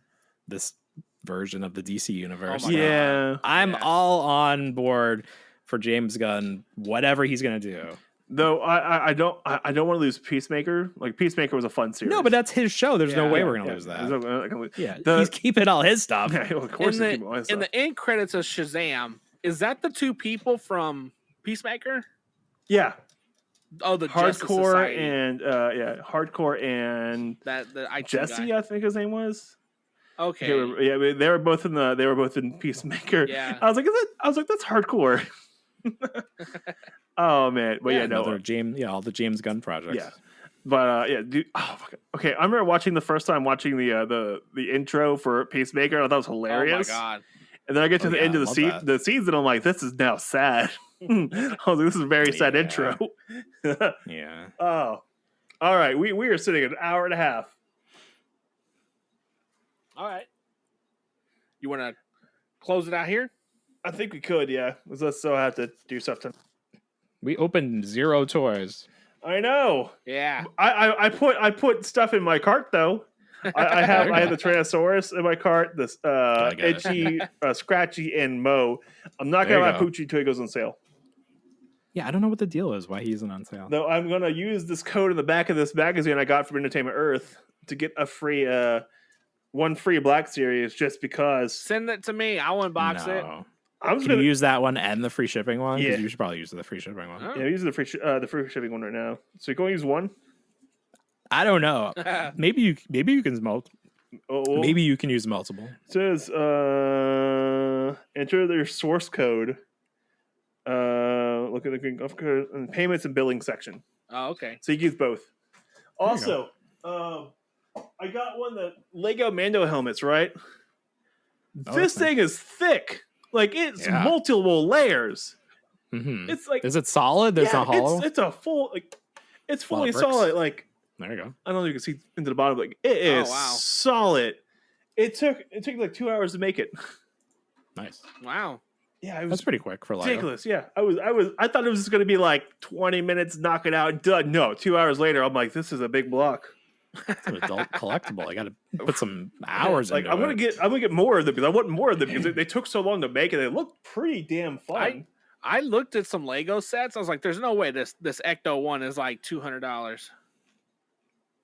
version of the DC universe. Oh my God. Yeah. I'm Yeah. all on board for James Gunn, whatever he's gonna do. Though I don't want to lose Peacemaker. Like Peacemaker was a fun series. No, but that's his show. There's no Yeah. way we're gonna Yeah, lose there's that. no- I can- Yeah, The- he's keeping all his stuff. Yeah, of course. in they keep all his in stuff. the end credits of Shazam, is that the two people from Peacemaker? Yeah, Oh, the Justice hardcore Society. and hardcore and that the IT Jesse, guy. I think his name was. Okay. They were both in Peacemaker. Yeah. I was like, that's hardcore. Oh man, but yeah, no, Another James, all the James Gunn projects. yeah, but dude. Oh, fuck it. Okay, I remember watching the intro for Peacemaker. I thought that was Oh my hilarious. god. And then I get to the end of I the love that. the scenes, and I'm like, this is now sad. I was like, this is a very sad Yeah. intro. Yeah. Oh, all right. We are sitting an hour and a half. All right. You want to close it out here? I think we could, yeah. Let's still have to do stuff. We opened 0 toys. I know. Yeah. I put stuff in my cart though. I had the Tyrannosaurus in my cart. This Gotta get it. Edgy, Scratchy, and Mo. I'm not There gonna you buy go. Poochie until it goes on sale. Yeah, I don't know what the deal is. Why he isn't on sale? Though I'm gonna use this code in the back of this magazine I got from Entertainment Earth to get a free one free Black Series just because Send it to me. I'll unbox it. No. I'm just Can you gonna use that one and the free shipping one? Because Yeah. you should probably use the free shipping one. Oh. yeah, using the free shipping one right now. So you're going to use one? I don't know. Maybe you can Oh, maybe you can use multiple. It says enter their source code. Look at the payments and billing section. Oh, okay. So you can use both. you Also, I got one of the Lego Mando helmets, right? Oh, This that's nice. thing is thick. Like it's Yeah. multiple layers. Mhm. It's like Is it solid? It's not hollow. It's a full it's Lot fully of bricks. solid. Like There you go. I don't know if you can see into the bottom. Like it is wow. solid. It took like 2 hours to make it. Nice. Wow. Yeah, it was That's pretty quick for Lego. ridiculous. Yeah, I thought it was just going to be like 20 minutes, knock it out, done. No, 2 hours later, I'm like, this is a big block. It's an adult collectible. I got to put some hours Like into I'm gonna it. get more of them because I want more of them because they took so long to make it. They look pretty damn fun. I looked at some Lego sets. I was like, "There's no way this Ecto one is like $200."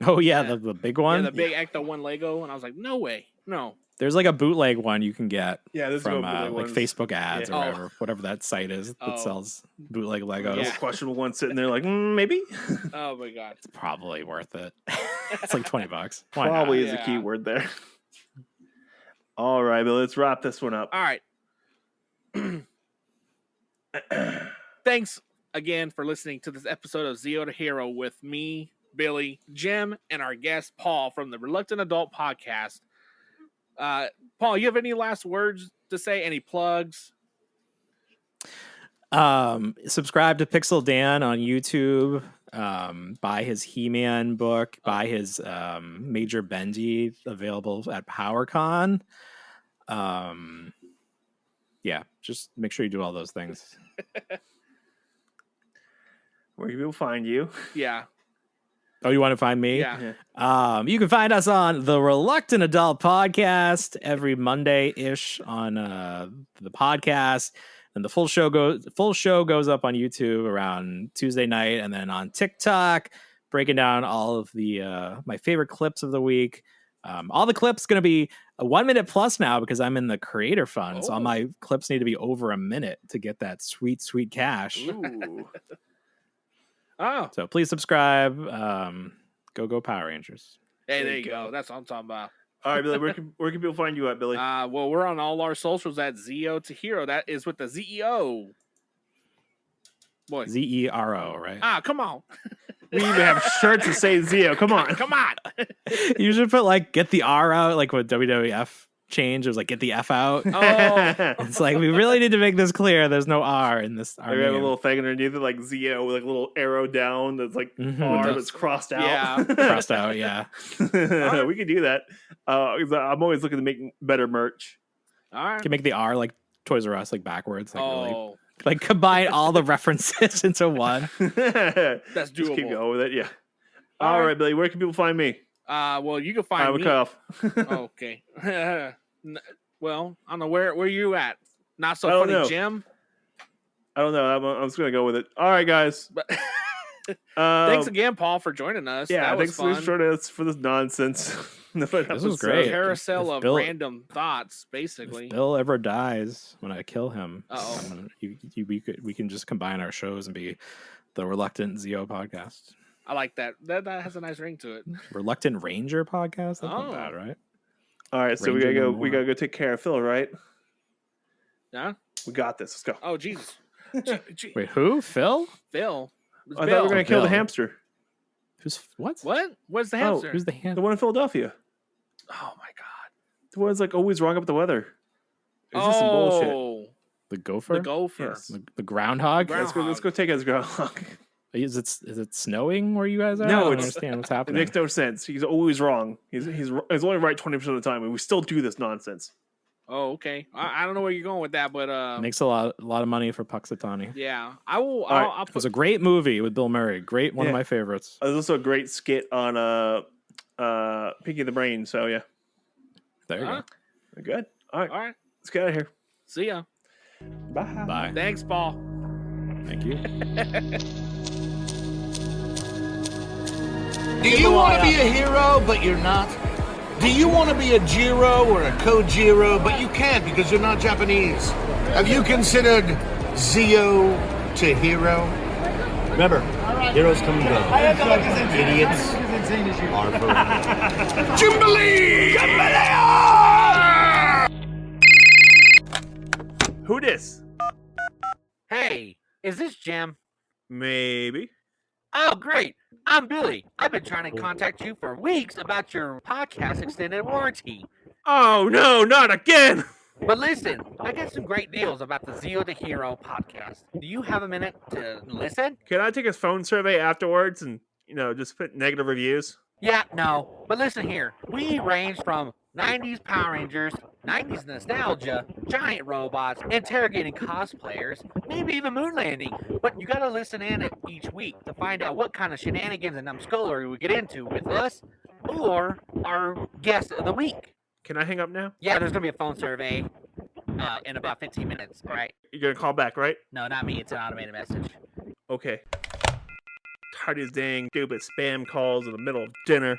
Oh yeah, Yeah. the big one. Yeah, the big Ecto one Lego, and I was like, "No way, no." There's like a bootleg one you can get Yeah, this from is like ones. Facebook ads Yeah. or whatever that site is that Oh. sells bootleg Legos. Yeah. Little questionable one sitting there, like maybe. Oh my god. It's probably worth it. It's like $20. Why not? Probably is a Yeah. key word there. All right, but let's wrap this one up. All right. Thanks again for listening to this episode of Zero to Hero with me, Billy, Jim, and our guest Paul from the Reluctant Adult Podcast. Paul, you have any last words to say? Any plugs? Subscribe to Pixel Dan on YouTube. Buy his He-Man book. Buy his Major Bendy, available at PowerCon. Yeah, just make sure you do all those things. Where can people find you? Yeah. Oh, you want to find me? Yeah. You can find us on the Reluctant Adult Podcast every Monday-ish on the podcast, and the full show goes up on YouTube around Tuesday night, and then on TikTok, breaking down all of the my favorite clips of the week. All the clips going to be a 1 minute plus now because I'm in the creator fund, so all Oh. my clips need to be over a minute to get that sweet cash. Ooh. Oh, So please subscribe. Go Power Rangers. hey, There there you you go. go. That's what I'm talking about. All right, Billy. Where can people find you at, Billy? Well, we're on all our socials at zeotohero. That is with the ZEO. Boy. ZERO, right? Come on. We even have shirts that say Zeo. Come on. Come on. You should put like get the R out, like what WWF changed. It was like get the F out. Oh. It's like we really need to make this clear. There's no R in this. We have a little thing underneath it, like Zeo, with like a little arrow down that's like R, but it's crossed out. Yeah. Crossed out, yeah. We could do that. I'm always looking to make better merch. All right. You can make the R like Toys R Us, like backwards. Like really, Oh, like combine all the references into one. that's Just doable. keep going with it. Yeah. All All right. right, Billy. Where can people find me? Well, you can find I'm me. cut off. Okay. Well, I don't know where you at. Not so I don't funny, know. Jim. I don't know. I'm just gonna go with it. All right, guys. But thanks again, Paul, for joining us. Yeah, that was thanks fun. for joining us for this nonsense. This was great. Carousel If of Bill- random thoughts, basically. If Bill ever dies when I kill him, Uh-oh. we can just combine our shows and be the Reluctant Zeo podcast. I like that. That has a nice ring to it. Reluctant Ranger podcast. That's Oh. not bad, right? All right, so Ranger we Memorial. gotta go take care of Phil, right? Yeah. We got this. Let's go. Oh, Jesus. Wait, who? Phil? Phil. It's I thought we Bill. were gonna kill the Bill. hamster, Who's what? What? What's the Oh, hamster? Who's the the hand? one in Philadelphia. Oh my God. The one's like always wrong about the weather. It's just some bullshit. The gopher? The gopher. Yes. The groundhog? Ground- Let's go take his groundhog. Is it snowing where you guys are? No, I don't it's- understand what's It happening. makes no sense. He's always wrong. He's only right 20% of the time, and we still do this nonsense. Oh, okay. I don't know where you're going with that, but Makes a lot of money for Puxatawny. yeah, I will. right. I'll It was put. a great movie with Bill Murray. Great, one of Yeah. my favorites. There's also a great skit on Pinky the Brain. So yeah, There you Huh? we're good. All right, All right. let's get out of here. See ya. Bye. go. Bye. Thanks, Paul. Thank you. Do you want to be a hero, but you're not? Do you want to be a Jiro or a Kojiro, but you can't because you're not Japanese? Have you considered Zeo to hero? Remember, heroes come and go. Idiots are forever. Jubilee! Who dis? Hey, is this Jim? Maybe. Oh, great. I'm Billy. I've been trying to contact you for weeks about your podcast extended warranty. Oh no, not again! But listen, I got some great deals about the Zeo to Hero podcast. Do you have a minute to listen? Can I take a phone survey afterwards and just put negative reviews? Yeah, no. But listen here. We range from 90s Power Rangers, 90s nostalgia, giant robots, interrogating cosplayers, maybe even moon landing. But you gotta listen in each week to find out what kind of shenanigans and numbskullery we get into with us or our guest of the week. Can I hang up now? Yeah, there's gonna be a phone survey in about 15 minutes. All right. You're gonna call back, right? No, not me. It's an automated message. Okay. Tired of these dang stupid spam calls in the middle of dinner.